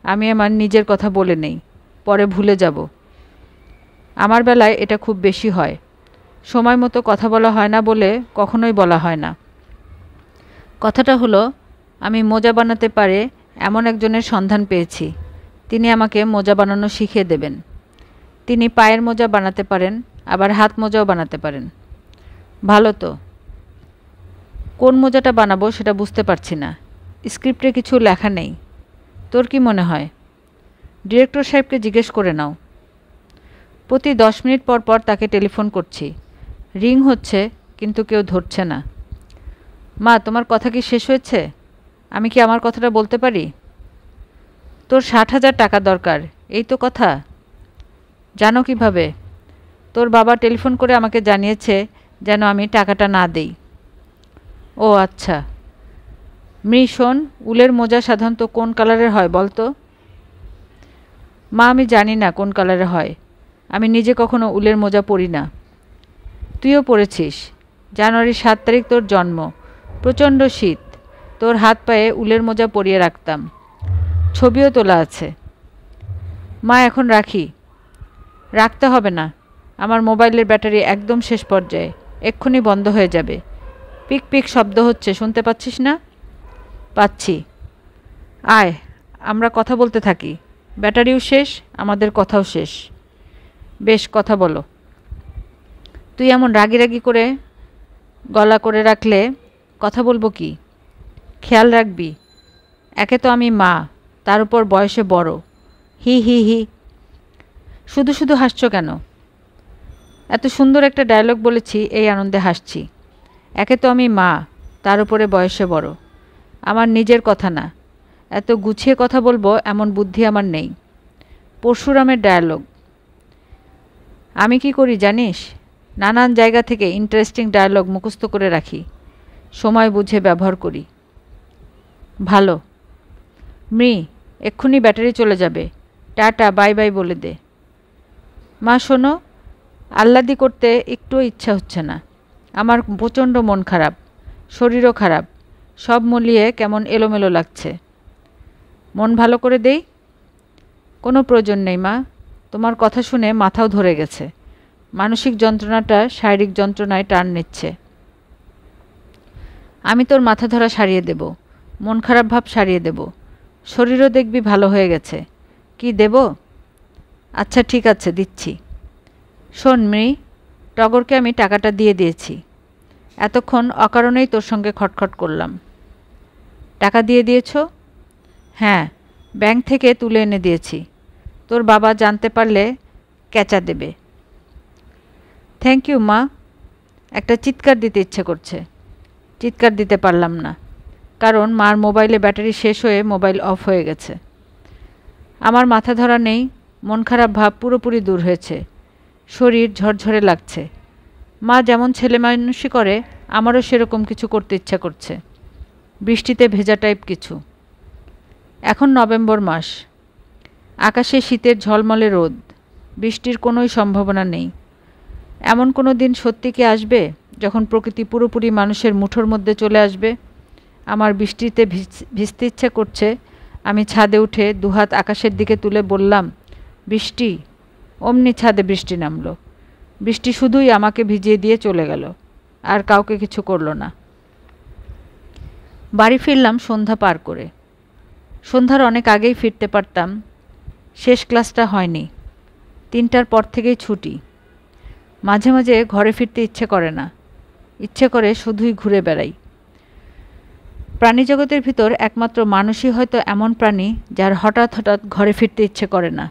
Speaker 1: আমি আমার নিজের কথা বলে নেই, পরে ভুলে যাব। আমার বেলায় এটা খুব বেশি হয়। সময় মতো কথা বলা হয় না বলে কখনোই বলা হয় না। কথাটা হলো, আমি মোজা বানাতে পারে এমন একজনের সন্ধান পেয়েছি। তিনি আমাকে মোজা বানানো শিখিয়ে দেবেন। তিনি পায়ের মোজা বানাতে পারেন, আবার হাত মোজাও বানাতে পারেন। ভালো তো। কোন মোজাটা বানাবো সেটা বুঝতে পারছি না। স্ক্রিপ্টে কিছু লেখা নেই। তোর কি মনে হয়? ডিরেক্টর সাহেবকে জিজ্ঞেস করে নাও। প্রতি 10 মিনিট পর পর তাকে টেলিফোন করছি। রিং হচ্ছে, কিন্তু কেউ ধরছে না। মা, তোমার কথা কি শেষ হয়েছে? আমি কি আমার কথাটা বলতে পারি? তোর 60,000 টাকা দরকার, এই তো কথা। জানো কিভাবে? তোর বাবা টেলিফোন করে আমাকে জানিয়েছে যেন আমি টাকাটা না দেই। ও আচ্ছা। মৃ, শোন, উলের মোজা সাধারণত কোন কালারের হয় বলতো? মা, আমি জানি না কোন কালারের হয়। আমি নিজে কখনো উলের মোজা পরি না। তুইও পরেছিস, জানুয়ারি ৭ তারিখ তোর জন্ম। প্রচণ্ড শীত, তোর হাত পায়ে উলের মোজা পরিয়ে রাখতাম। ছবিও তোলা আছে। মা, এখন রাখি। রাখতে হবে না, আমার মোবাইলের ব্যাটারি একদম শেষ পর্যায়ে, এক্ষুনি বন্ধ হয়ে যাবে। পিক পিক শব্দ হচ্ছে, শুনতে পাচ্ছিস না? পাচ্ছি। আয়, আমরা কথা বলতে থাকি। ব্যাটারিও শেষ, আমাদের কথাও শেষ। বেশ, কথা বলো। তুই এমন রাগি রাগি করে গলা করে রাখলে কথা বলবো কি? খেয়াল রাখবি, একে তো আমি মা, তার উপর বয়সে বড়। হি হি হি। শুধু শুধু হাসছো কেন? এত সুন্দর একটা ডায়লগ বলেছি, এই আনন্দে হাসছি। একে তো আমি মা, তার উপরে বয়সে বড়। আমার নিজের কথা না, এত গুছিয়ে কথা বলবো এমন বুদ্ধি আমার নেই। পরশুরামের ডায়ালগ। আমি কি করি জানিস? নানান জায়গা থেকে ইন্টারেস্টিং ডায়ালগ মুখস্থ করে রাখি, সময় বুঝে ব্যবহার করি। ভালো। মৃ, এক্ষুনি ব্যাটারি চলে যাবে, টাটা বাই বাই বলে দে। মা শোনো, আহ্লাদি করতে একটুও ইচ্ছা হচ্ছে না। আমার প্রচণ্ড মন খারাপ, শরীরও খারাপ, সব মিলিয়ে কেমন এলোমেলো লাগছে। মন ভালো করে দেই? কোনো প্রয়োজন নেই মা, তোমার কথা শুনে মাথাও ধরে গেছে। মানসিক যন্ত্রণাটা শারীরিক যন্ত্রণায় টান নিচ্ছে। আমি তোর মাথা ধরা সারিয়ে দেব, মন খারাপ ভাব সারিয়ে দেব, শরীরও দেখবি ভালো হয়ে গেছে। কি দেব? আচ্ছা ঠিক আছে, দিচ্ছি। শোন মৃ, টগরকে আমি টাকাটা দিয়ে দিয়েছি। এতক্ষণ অকারণেই তোর সঙ্গে খটখট করলাম। টাকা দিয়ে দিয়েছ? হ্যাঁ, ব্যাংক থেকে তুলে এনে দিয়েছি। তোর বাবা জানতে পারলে ক্যাচা দেবে। থ্যাংক ইউ মা। একটা চিৎকার দিতে ইচ্ছে করছে, চিৎকার দিতে পারলাম না, কারণ মার মোবাইলে ব্যাটারি শেষ হয়ে মোবাইল অফ হয়ে গেছে। আমার মাথা ধরা নেই, মন খারাপ ভাব পুরোপুরি দূর হয়েছে, শরীর ঝরঝরে লাগছে। মা যেমন ছেলে মানুষই করে, আমারও সেরকম কিছু করতে ইচ্ছা করছে, বৃষ্টিতে ভেজা টাইপ কিছু। এখন নভেম্বর মাস, আকাশে শীতের ঝলমলে রোদ, বৃষ্টির কোনোই সম্ভাবনা নেই। এমন কোনো দিন সত্যি কি আসবে যখন প্রকৃতি পুরোপুরি মানুষের মুঠোর মধ্যে চলে আসবে? আমার বৃষ্টিতে ভিজতে ইচ্ছে করছে। আমি ছাদে উঠে দুহাত আকাশের দিকে তুলে বললাম, বৃষ্টি। অমনি ছাদে বৃষ্টি নামলো। বৃষ্টি শুধুই আমাকে ভিজিয়ে দিয়ে চলে গেল, আর কাউকে কিছু করলো না। বাড়ি ফিরলাম সন্ধ্যা পার করে। সন্ধ্যার অনেক আগেই ফিরতে পারতাম, শেষ ক্লাসটা হয়নি। 3টার পর থেকেই ছুটি। মাঝে মাঝে ঘরে ফিরতে ইচ্ছে করে না, ইচ্ছে করে শুধুই ঘুরে বেড়াই। প্রাণীজগতের ভিতর একমাত্র মানুষই হয়তো এমন প্রাণী যার হঠাৎ হঠাৎ ঘরে ফিরতে ইচ্ছে করে না।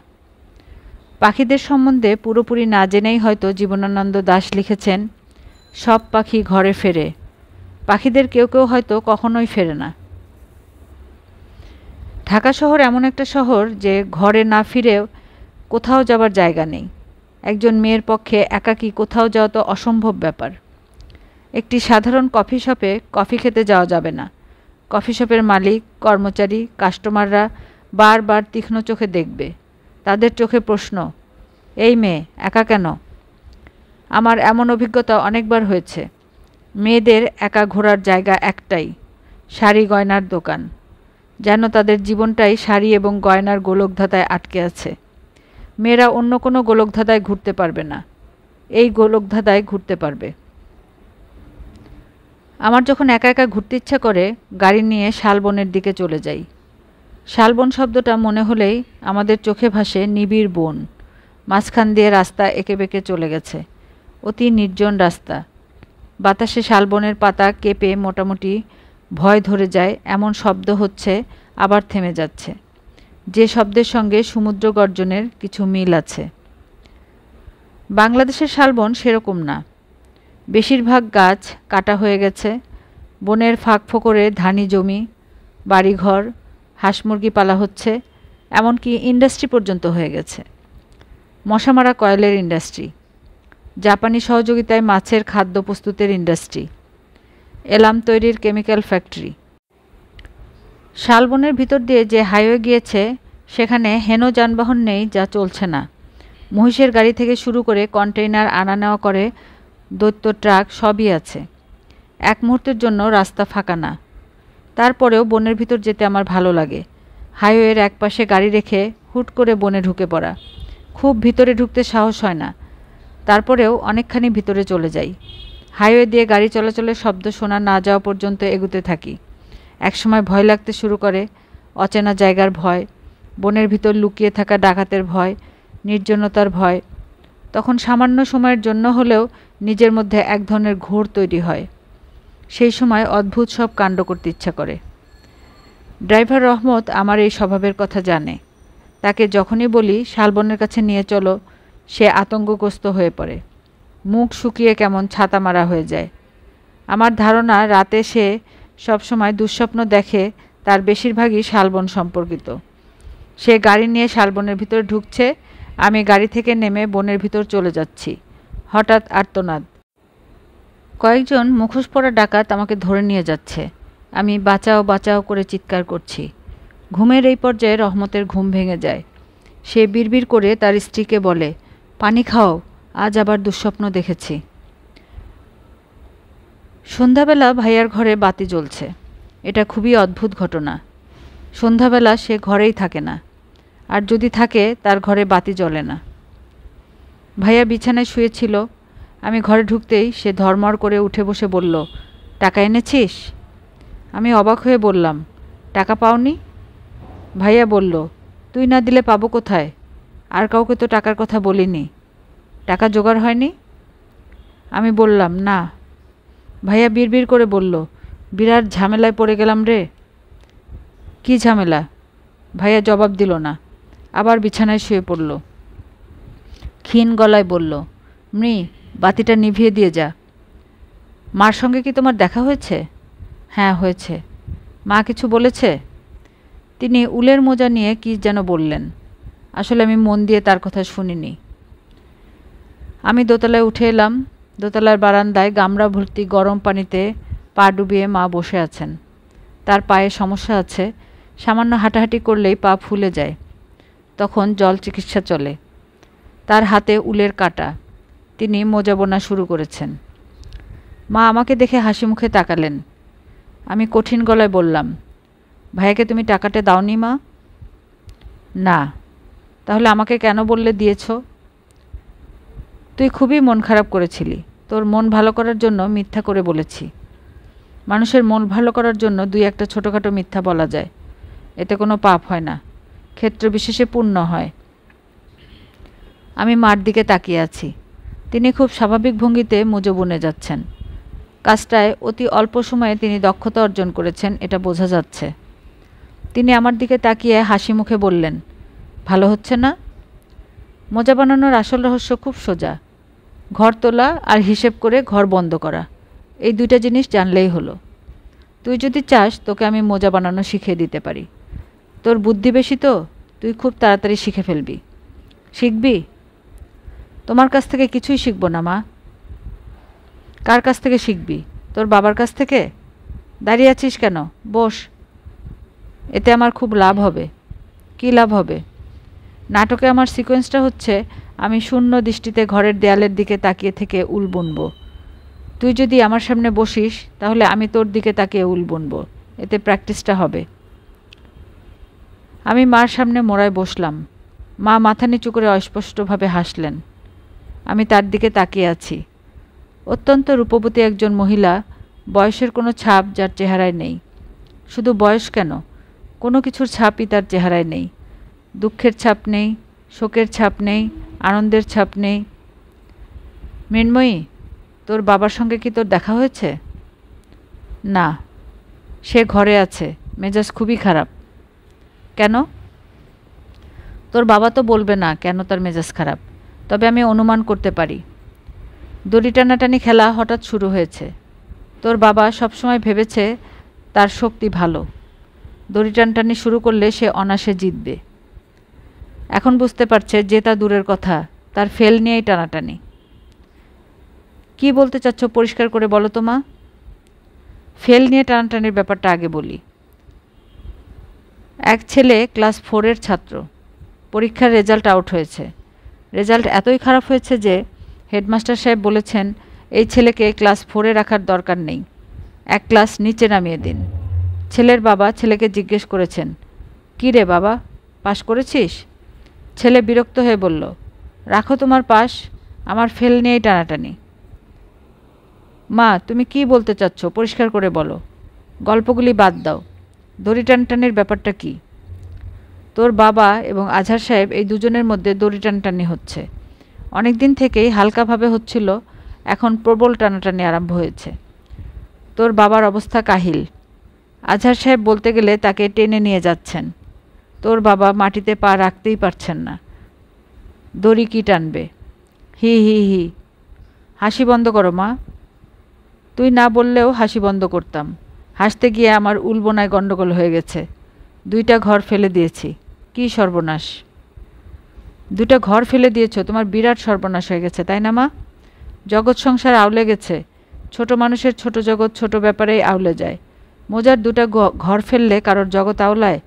Speaker 1: পাখিদের সম্বন্ধে পুরোপুরি না জেনেই হয়তো জীবনানন্দ দাশ লিখেছেন, সব পাখি ঘরে ফেরে, পাখিদের কেউ কেউ হয়তো কখনোই ফেরে না। ঢাকা শহর এমন একটা শহর যে ঘরে না ফিরেও কোথাও যাবার জায়গা নেই। একজন মেয়ের পক্ষে একাকী কোথাও যাওয়া তো অসম্ভব ব্যাপার। একটি সাধারণ কফি শপে কফি খেতে যাওয়া যাবে না। কফি শপের মালিক, কর্মচারী, কাস্টমাররা বারবার তীক্ষ্ণ চোখে দেখবে। তাদের চোখে প্রশ্ন, এই মেয়ে একা কেন? আমার এমন অভিজ্ঞতা অনেকবার হয়েছে। মেয়েদের একা ঘোরার জায়গা একটাই, শাড়ি গয়নার দোকান। যেন তাদের জীবনটাই শাড়ি এবং গয়নার গোলকধাঁধায় আটকে আছে। মেয়েরা অন্য কোনো গোলকধাঁধায় ঘুরতে পারবে না, এই গোলকধাঁধায় ঘুরতে পারবে। আমার যখন একা একা ঘুরতে ইচ্ছা করে, গাড়ি নিয়ে শালবনের দিকে চলে যাই। শালবন শব্দটা মনে হলেই আমাদের চোখে ভাসে নিবিড় বন, মাঝখান দিয়ে রাস্তা এঁকে বেঁকে চলে গেছে, অতি নির্জন রাস্তা। বাতাসে শালবনের পাতা কেঁপে মোটামুটি ভয় ধরে যায় এমন শব্দ হচ্ছে, আবার থেমে যাচ্ছে, যে শব্দের সঙ্গে সমুদ্র গর্জনের কিছু মিল আছে। বাংলাদেশের শালবন সেরকম না। বেশিরভাগ গাছ কাটা হয়ে গেছে, বনের ফাঁক ফোকরে ধানি জমি, বাড়িঘর, হাঁস মুরগি পালা হচ্ছে, এমনকি ইন্ডাস্ট্রি পর্যন্ত হয়ে গেছে। মশামারা কয়েলের ইন্ডাস্ট্রি, জাপানি সহযোগিতায় মাছের খাদ্য প্রস্তুতের ইন্ডাস্ট্রি, এলাম তৈরির কেমিক্যাল ফ্যাক্টরি। শালবনের ভিতর দিয়ে যে হাইওয়ে গিয়েছে সেখানে হেন যানবাহন নেই যা চলছে না। মহিষের গাড়ি থেকে শুরু করে কন্টেইনার আনা নেওয়া করে দৈত্য ট্রাক সবই আছে। এক মুহূর্তের জন্য রাস্তা ফাঁকা না। তারপরেও বনের ভিতর যেতে আমার ভালো লাগে। হাইওয়ের একপাশে গাড়ি রেখে হুট করে বনে ঢুকে পড়া। খুব ভিতরে ঢুকতে সাহস হয় না, তারপরেও অনেকখানি ভিতরে চলে যাই। হাইওয়ে দিয়ে গাড়ি চলাচলের শব্দ শোনা না যাওয়া পর্যন্ত এগুতে থাকি। একসময় ভয় লাগতে শুরু করে, অচেনা জায়গার ভয়, বনের ভিতর লুকিয়ে থাকা ডাকাতের ভয়, নির্জনতার ভয়। তখন সামান্য সময়ের জন্য হলেও নিজের মধ্যে এক ধরনের ঘোর তৈরি হয়। সেই সময় অদ্ভুত সব কাণ্ড করতে ইচ্ছা করে। ড্রাইভার রহমত আমার এই স্বভাবের কথা জানে। তাকে যখনই বলি শালবনের কাছে নিয়ে চলো, সে আতঙ্কগ্রস্ত হয়ে পড়ে। মুখ শুকিয়ে কেমন ছাতা মারা হয়ে যায়। আমার ধারণা রাতে সে সবসময় দুঃস্বপ্ন দেখে, তার বেশিরভাগই শালবন সম্পর্কিত। সে গাড়ি নিয়ে শালবনের ভিতরে ঢুকছে, আমি গাড়ি থেকে নেমে বনের ভিতর চলে যাচ্ছি। হঠাৎ আর্তনাদ। কয়েকজন মুখোশ পরা ডাকাত আমাকে ধরে নিয়ে যাচ্ছে। আমি বাঁচাও বাঁচাও করে চিৎকার করছি। ঘুমের এই পর্যায়ে রহমতের ঘুম ভেঙে যায়। সে বিড়বিড় করে তার স্ত্রীকে বলে, পানি খাও, আজ আবার দুঃস্বপ্ন দেখেছি। সন্ধ্যাবেলা ভাইয়ার ঘরে বাতি জ্বলছে। এটা খুবই অদ্ভুত ঘটনা। সন্ধ্যাবেলা সে ঘরেই থাকে না, আর যদি থাকে তার ঘরে বাতি জ্বলে না। ভাইয়া বিছানায় শুয়েছিল। আমি ঘরে ঢুকতেই সে ধড়মড় করে উঠে বসে বলল, টাকা এনেছিস? আমি অবাক হয়ে বললাম, টাকা পাওনি? ভাইয়া বলল, তুই না দিলে পাবো কোথায়? আর কাউকে তো টাকার কথা বলিনি। টাকা জোগাড় হয়নি? আমি বললাম, না। ভাইয়া বিড়বিড় করে বলল, বিরাট ঝামেলায় পড়ে গেলাম রে। কী ঝামেলা? ভাইয়া জবাব দিল না, আবার বিছানায় শুয়ে পড়ল। ক্ষীণ গলায় বলল, মৃ, বাতিটা নিভিয়ে দিয়ে যা। মার সঙ্গে কি তোমার দেখা হয়েছে? হ্যাঁ হয়েছে। মা কিছু বলেছে? তিনি উলের মোজা নিয়ে কী যেন বললেন। আসলে আমি মন দিয়ে তার কথা শুনিনি। আমি দোতলায় উঠে এলাম। দোতলার বারান্দায় গামলা ভর্তি গরম পানিতে পা ডুবিয়ে মা বসে আছেন। তার পায়ে সমস্যা আছে, সামান্য হাঁটাহাঁটি করলেই পা ফুলে যায়। তখন জল চিকিৎসা চলে। তার হাতে উলের কাঁটা। তিনি মোজা বোনা শুরু করেছেন। মা আমাকে দেখে হাসি মুখে তাকালেন। আমি কঠিন গলায় বললাম, ভাইয়াকে তুমি টাকাটা দাওনি মা? না। তাহলে আমাকে কেন বললে দিয়েছ? তুই খুবই মন খারাপ করেছিলি। তোর মন ভালো করার জন্য মিথ্যা করে বলেছি। মানুষের মন ভালো করার জন্য দুই একটা ছোটোখাটো মিথ্যা বলা যায়, এতে কোনো পাপ হয় না, ক্ষেত্র বিশেষে পুণ্য হয়। আমি মার দিকে তাকিয়ে আছি। তিনি খুব স্বাভাবিক ভঙ্গিতে মুজো বুনে যাচ্ছেন। কাজটায় অতি অল্প সময়ে তিনি দক্ষতা অর্জন করেছেন, এটা বোঝা যাচ্ছে। তিনি আমার দিকে তাকিয়ে হাসি মুখে বললেন, ভালো হচ্ছে না? মোজা বানানোর আসল রহস্য খুব সোজা। ঘর তোলা আর হিসেব করে ঘর বন্ধ করা, এই দুইটা জিনিস জানলেই হলো। তুই যদি চাস তোকে আমি মোজা বানানো শিখিয়ে দিতে পারি। তোর বুদ্ধি বেশি তো, তুই খুব তাড়াতাড়ি শিখে ফেলবি। শিখবি? তোমার কাছ থেকে কিছুই শিখব না মা। কার কাছ থেকে শিখবি? তোর বাবার কাছ থেকে? দাঁড়িয়ে আছিস কেন? বস। এতে আমার খুব লাভ হবে। কী লাভ হবে? নাটকে আমার সিকোয়েন্সটা হচ্ছে, আমি শূন্য দৃষ্টিতে ঘরের দেয়ালের দিকে তাকিয়ে থেকে উল বুনব। তুই যদি আমার সামনে বসিস তাহলে আমি তোর দিকে তাকিয়ে উল বুনব। এতে প্র্যাকটিসটা হবে। আমি মার সামনে মোড়ায় বসলাম। মা মাথা নিচু করে অস্পষ্টভাবে হাসলেন। আমি তার দিকে তাকিয়ে আছি। অত্যন্ত রূপবতী একজন মহিলা, বয়সের কোনো ছাপ যার চেহারায় নেই। শুধু বয়স কেন, কোনো কিছুর ছাপই তার চেহারায় নেই। দুঃখের ছাপ নেই, শোকের ছাপ নেই, আনন্দের ছাপ নেই। মৃন্ময়ী, তোর বাবার সঙ্গে কি তোর দেখা হয়েছে? না, সে ঘরে আছে, মেজাজ খুবই খারাপ। কেন? তোর বাবা তো বলবে না কেন তার মেজাজ খারাপ, তবে আমি অনুমান করতে পারি। দড়ি টানাটানি খেলা হঠাৎ শুরু হয়েছে। তোর বাবা সবসময় ভেবেছে তার শক্তি ভালো, দড়ি টানাটানি শুরু করলে সে অনায়াসে জিতবে। এখন বুঝতে পারছে জেতা দূরের কথা, তার ফেল নিয়েই টানাটানি। কি বলতে চাচ্ছ পরিষ্কার করে বলো তো মা? ফেল নিয়ে টানাটানির ব্যাপারটা আগে বলি। এক ছেলে ক্লাস 4-এর ছাত্র, পরীক্ষার রেজাল্ট আউট হয়েছে। রেজাল্ট এতই খারাপ হয়েছে যে হেডমাস্টার সাহেব বলেছেন এই ছেলেকে ক্লাস 4-এ রাখার দরকার নেই, এক ক্লাস নিচে নামিয়ে দিন। ছেলের বাবা ছেলেকে জিজ্ঞেস করেছেন, কী রে বাবা, পাশ করেছিস? ছেলে বিরক্ত হয়ে বলল, রাখো তোমার পাশ, আমার ফেল নিয়েই টানাটানি। মা, তুমি কি বলতে চাচ্ছ পরিষ্কার করে বলো। গল্পগুলি বাদ দাও, দড়ি টানটানির ব্যাপারটা কি? তোর বাবা এবং আজহার সাহেব এই দুজনের মধ্যে দড়ি টানটানি হচ্ছে। অনেক দিন থেকেই হালকাভাবে হচ্ছিল, এখন প্রবল টানাটানি আরম্ভ হয়েছে। তোর বাবার অবস্থা কাহিল। আজহার সাহেব বলতে গেলে তাকে টেনে নিয়ে যাচ্ছেন। তোর বাবা মাটিতে পা রাখতেই পারছেন না। দড়ি কি টানবে? হি হি হি। হাসি বন্ধ করো মা। তুই না বললেও হাসি বন্ধ করতাম। হাসতে গিয়ে আমার উলবোনায় গণ্ডগোল হয়ে গেছে। 2টা ঘর ফেলে দিয়েছি। কি সর্বনাশ! 2টা ঘর ফেলে দিয়েছ, তোমার বিরাট সর্বনাশ হয়ে গেছে, তাই না মা? জগৎ সংসার আউলে গেছে। ছোট মানুষের ছোট জগৎ ছোট ব্যাপারেই আউলে যায়। মোজার 2টা ঘর ফেললে কারোর জগৎ আওলায়?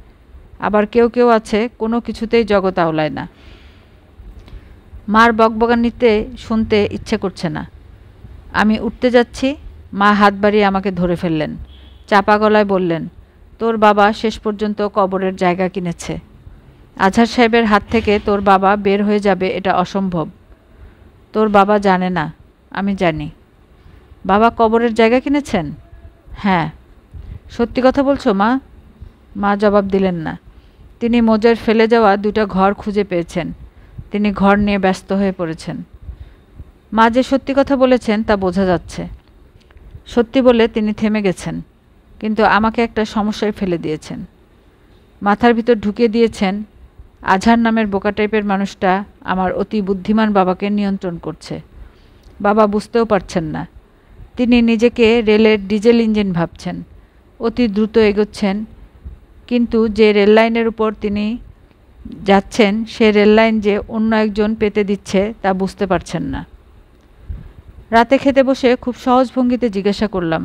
Speaker 1: আবার কেউ কেউ আছে কোনো কিছুতেই জগৎ আওলায় না। মার বকবকানিতে শুনতে ইচ্ছে করছে না। আমি উঠতে যাচ্ছি, মা হাত বাড়িয়ে আমাকে ধরে ফেললেন। চাপা গলায় বললেন, তোর বাবা শেষ পর্যন্ত কবরের জায়গা কিনেছে। আজহার সাহেবের হাত থেকে তোর বাবা বের হয়ে যাবে এটা অসম্ভব। তোর বাবা জানে না, আমি জানি। বাবা কবরের জায়গা কিনেছেন? হ্যাঁ। সত্যি কথা বলছো মা? মা জবাব দিলেন না। তিনি মোজার ফেলে যাওয়া 2টা ঘর খুঁজে পেয়েছেন। তিনি ঘর নিয়ে ব্যস্ত হয়ে পড়েছেন। মা যে সত্যি কথা বলেছেন তা বোঝা যাচ্ছে। সত্যি বলে তিনি থেমে গেছেন, কিন্তু আমাকে একটা সমস্যায় ফেলে দিয়েছেন। মাথার ভিতর ঢুকিয়ে দিয়েছেন আজহার নামের বোকা টাইপের মানুষটা আমার অতি বুদ্ধিমান বাবাকে নিয়ন্ত্রণ করছে। বাবা বুঝতেও পারছেন না। তিনি নিজেকে রেলের ডিজেল ইঞ্জিন ভাবছেন, অতি দ্রুত এগোচ্ছেন, কিন্তু যে রেললাইনের উপর তিনি যাচ্ছেন সে রেললাইন যে অন্য একজন পেতে দিচ্ছে তা বুঝতে পারছেন না। রাতে খেতে বসে খুব সহজ ভঙ্গিতে জিজ্ঞাসা করলাম,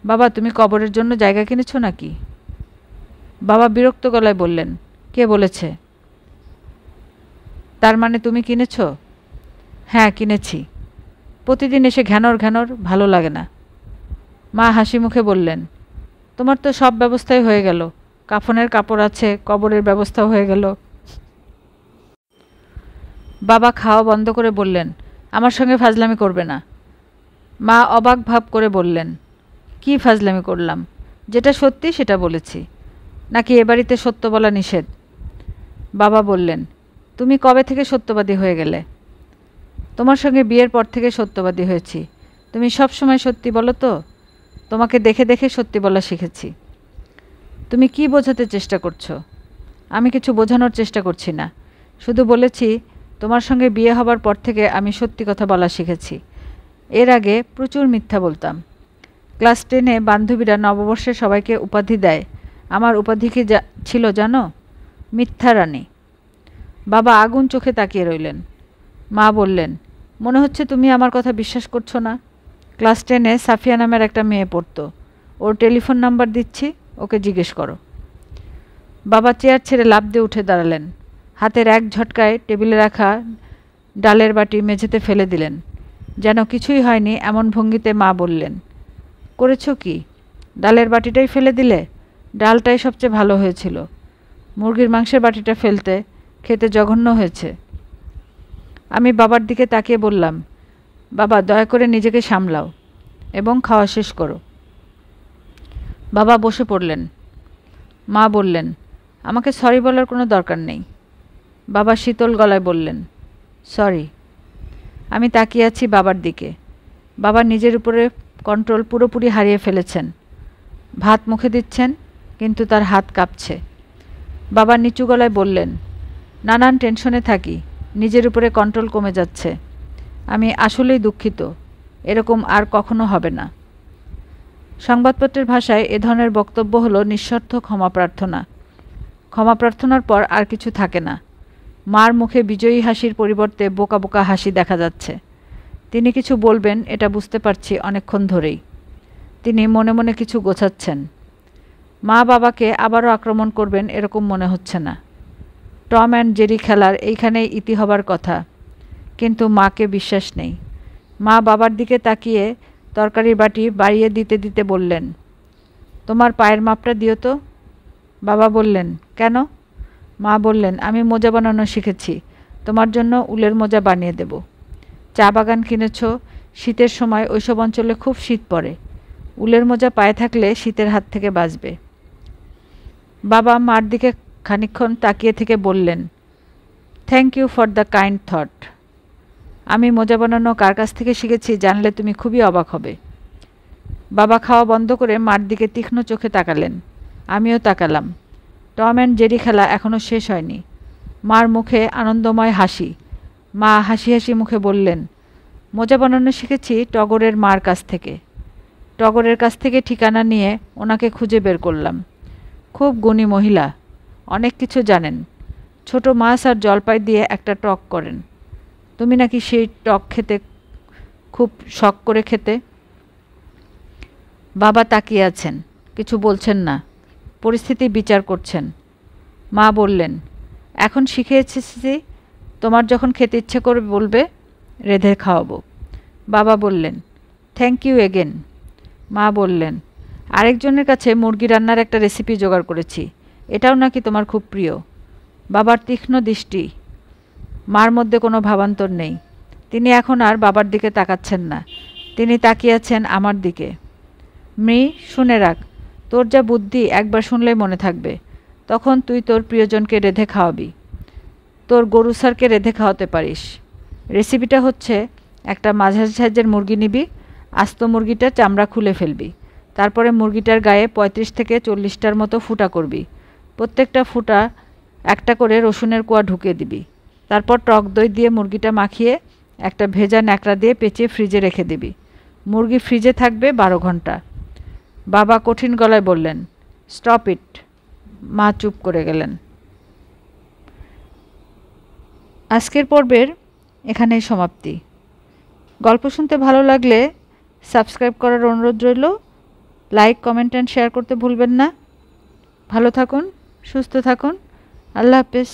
Speaker 1: বাবা তুমি কবরের জন্য জায়গা কিনেছো নাকি? বাবা বিরক্ত গলায় বললেন, কে বলেছে? তার মানে তুমি কিনেছ? হ্যাঁ কিনেছি। প্রতিদিন এসে ঘ্যানর ঘ্যানর ভালো লাগে না। মা হাসি মুখে বললেন, তোমার তো সব ব্যবস্থাই হয়ে গেল, কাফনের কাপড় আছে, কবরের ব্যবস্থাও হয়ে গেল। বাবা খাওয়া বন্ধ করে বললেন, আমার সঙ্গে ফাজলামি করবে না। মা অবাক ভাব করে বললেন, কি ফাজলামি করলাম? যেটা সত্যি সেটা বলেছি। নাকি এ বাড়িতে সত্য বলা নিষেধ? বাবা বললেন, তুমি কবে থেকে সত্যবাদী হয়ে গেলে? তোমার সঙ্গে বিয়ের পর থেকে সত্যবাদী হয়েছি। তুমি সব সময় সত্যি বলো তো? তোমাকে দেখে দেখে সত্যি বলা শিখেছি। তুমি কি বোঝাতে চেষ্টা করছো? আমি কিছু বোঝানোর চেষ্টা করছি না, শুধু বলেছি তোমার সঙ্গে বিয়ে হবার পর থেকে আমি সত্যি কথা বলা শিখেছি। এর আগে প্রচুর মিথ্যা বলতাম। ক্লাস 10-এ বান্ধবীরা নববর্ষে সবাইকে উপাধি দেয়। আমার উপাধি কি ছিল জানো? মিথ্যা রানী। বাবা আগুন চোখে তাকিয়ে রইলেন। মা বললেন, মনে হচ্ছে তুমি আমার কথা বিশ্বাস করছো না। ক্লাস 10-এ সাফিয়া নামের একটা মেয়ে পড়তো, ওর টেলিফোন নাম্বার দিচ্ছি, ওকে জিজ্ঞেস করো। বাবা চেয়ার ছেড়ে লাফ দিয়ে উঠে দাঁড়ালেন। হাতের এক ঝটকায় টেবিলে রাখা ডালের বাটি মেঝেতে ফেলে দিলেন। যেন কিছুই হয়নি এমন ভঙ্গিতে মা বললেন, করেছো কি? ডালের বাটিটাই ফেলে দিলে? ডালটাই সবচেয়ে ভালো হয়েছিল। মুরগির মাংসের বাটিটা ফেলতে, খেতে জঘন্য হয়েছে। আমি বাবার দিকে তাকিয়ে বললাম, বাবা দয়া করে নিজেকে সামলাও এবং খাওয়া শেষ করো। বাবা বসে পড়লেন। মা বললেন, আমাকে সরি বলার কোনো দরকার নেই। বাবা শীতল গলায় বললেন, সরি। আমি তাকিয়ে আছি বাবার দিকে। বাবা নিজের উপরে কন্ট্রোল পুরোপুরি হারিয়ে ফেলেছেন। ভাত মুখে দিচ্ছেন, কিন্তু তার হাত কাঁপছে। বাবা নিচু গলায় বললেন, নানান টেনশনে থাকি, নিজের উপরে কন্ট্রোল কমে যাচ্ছে। আমি আসলেই দুঃখিত, এরকম আর কখনো হবে না। সংবাদপত্রের ভাষায় এ ধরনের বক্তব্য হলো নিঃস্বার্থ ক্ষমা প্রার্থনা। ক্ষমা প্রার্থনার পর আর কিছু থাকে না। মার মুখে বিজয়ী হাসির পরিবর্তে বোকা বোকা হাসি দেখা যাচ্ছে। তিনি কিছু বলবেন এটা বুঝতে পারছি অনেকক্ষণ ধরেই। তিনি মনে মনে কিছু গোছাচ্ছেন। মা বাবাকে আবারও আক্রমণ করবেন এরকম মনে হচ্ছে না। টম অ্যান্ড জেরি খেলার এইখানেই ইতি হবার কথা, কিন্তু মাকে বিশ্বাস নেই। মা বাবার দিকে তাকিয়ে তরকারির বাটি বাড়িয়ে দিতে দিতে বললেন, তোমার পায়ের মাপটা দিও তো। বাবা বললেন, কেন? মা বললেন, আমি মোজা বানানো শিখেছি, তোমার জন্য উলের মোজা বানিয়ে দেব। চা বাগান কিনেছ, শীতের সময় ওইসব অঞ্চলে খুব শীত পড়ে, উলের মোজা পায়ে থাকলে শীতের হাত থেকে বাঁচবে। বাবা মার দিকে খানিকক্ষণ তাকিয়ে থেকে বললেন, thank you for the kind thought. আমি মোজা বানানো কার কাছ থেকে শিখেছি জানলে তুমি খুবই অবাক হবে। বাবা খাওয়া বন্ধ করে মার দিকে তীক্ষ্ণ চোখে তাকালেন। আমিও তাকালাম। টম অ্যান্ড জেরি খেলা এখনও শেষ হয়নি। মার মুখে আনন্দময় হাসি। মা হাসি হাসি মুখে বললেন, মোজা বানানো শিখেছি টগরের মার কাছ থেকে। টগরের কাছ থেকে ঠিকানা নিয়ে ওনাকে খুঁজে বের করলাম। খুব গুণী মহিলা, অনেক কিছু জানেন। ছোট মাছ আর জলপাই দিয়ে একটা টক করেন। তুমি নাকি সেই টক খেতে খুব শখ করে খেতে। বাবা তাকিয়ে আছেন, কিছু বলছেন না, পরিস্থিতি বিচার করছেন। মা বললেন, এখন শিখে এসেছি, তোমার যখন খেতে ইচ্ছে করে বলবে, রেঁধে খাওয়াবো। বাবা বললেন, থ্যাংক ইউ এগেন। মা বললেন, আরেকজনের কাছে মুরগি রান্নার একটা রেসিপি জোগাড় করেছি, এটাও নাকি তোমার খুব প্রিয়। বাবার তীক্ষ্ণ দৃষ্টি। মার মধ্যে কোনো ভাবান্তর নেই। তিনি এখন আর বাবার দিকে তাকাচ্ছেন না, তিনি তাকিয়ে আছেন আমার দিকে। মৃ, শুনে রাখ, তোর যা বুদ্ধি একবার শুনলেই মনে থাকবে। তখন তুই তোর প্রিয়জনকে রেঁধে খাওয়াবি। তোর গরু স্যারকে রেঁধে খাওয়াতে পারিস। রেসিপিটা হচ্ছে, একটা মাঝারি সাইজের মুরগি নিবি, আস্ত মুরগিটার চামড়া খুলে ফেলবি, তারপরে মুরগিটার গায়ে 35 থেকে 40টার মতো ফুটা করবি। প্রত্যেকটা ফুটা একটা করে রসুনের কোয়া ঢুকিয়ে দিবি। তারপর টক দই দিয়ে মুরগিটা মাখিয়ে একটা ভেজা ন্যাকড়া দিয়ে পেঁচিয়ে ফ্রিজে রেখে দিবি। মুরগি ফ্রিজে থাকবে 12 ঘন্টা। বাবা কঠিন গলায় বললেন, স্টপ ইট। মা চুপ করে গেলেন। আজকের পর্বের এখানেই সমাপ্তি। গল্প শুনতে ভালো লাগলে সাবস্ক্রাইব করার অনুরোধ রইল। লাইক, কমেন্ট অ্যান্ড শেয়ার করতে ভুলবেন না। ভালো থাকুন, সুস্থ থাকুন। আল্লাহ হাফেজ।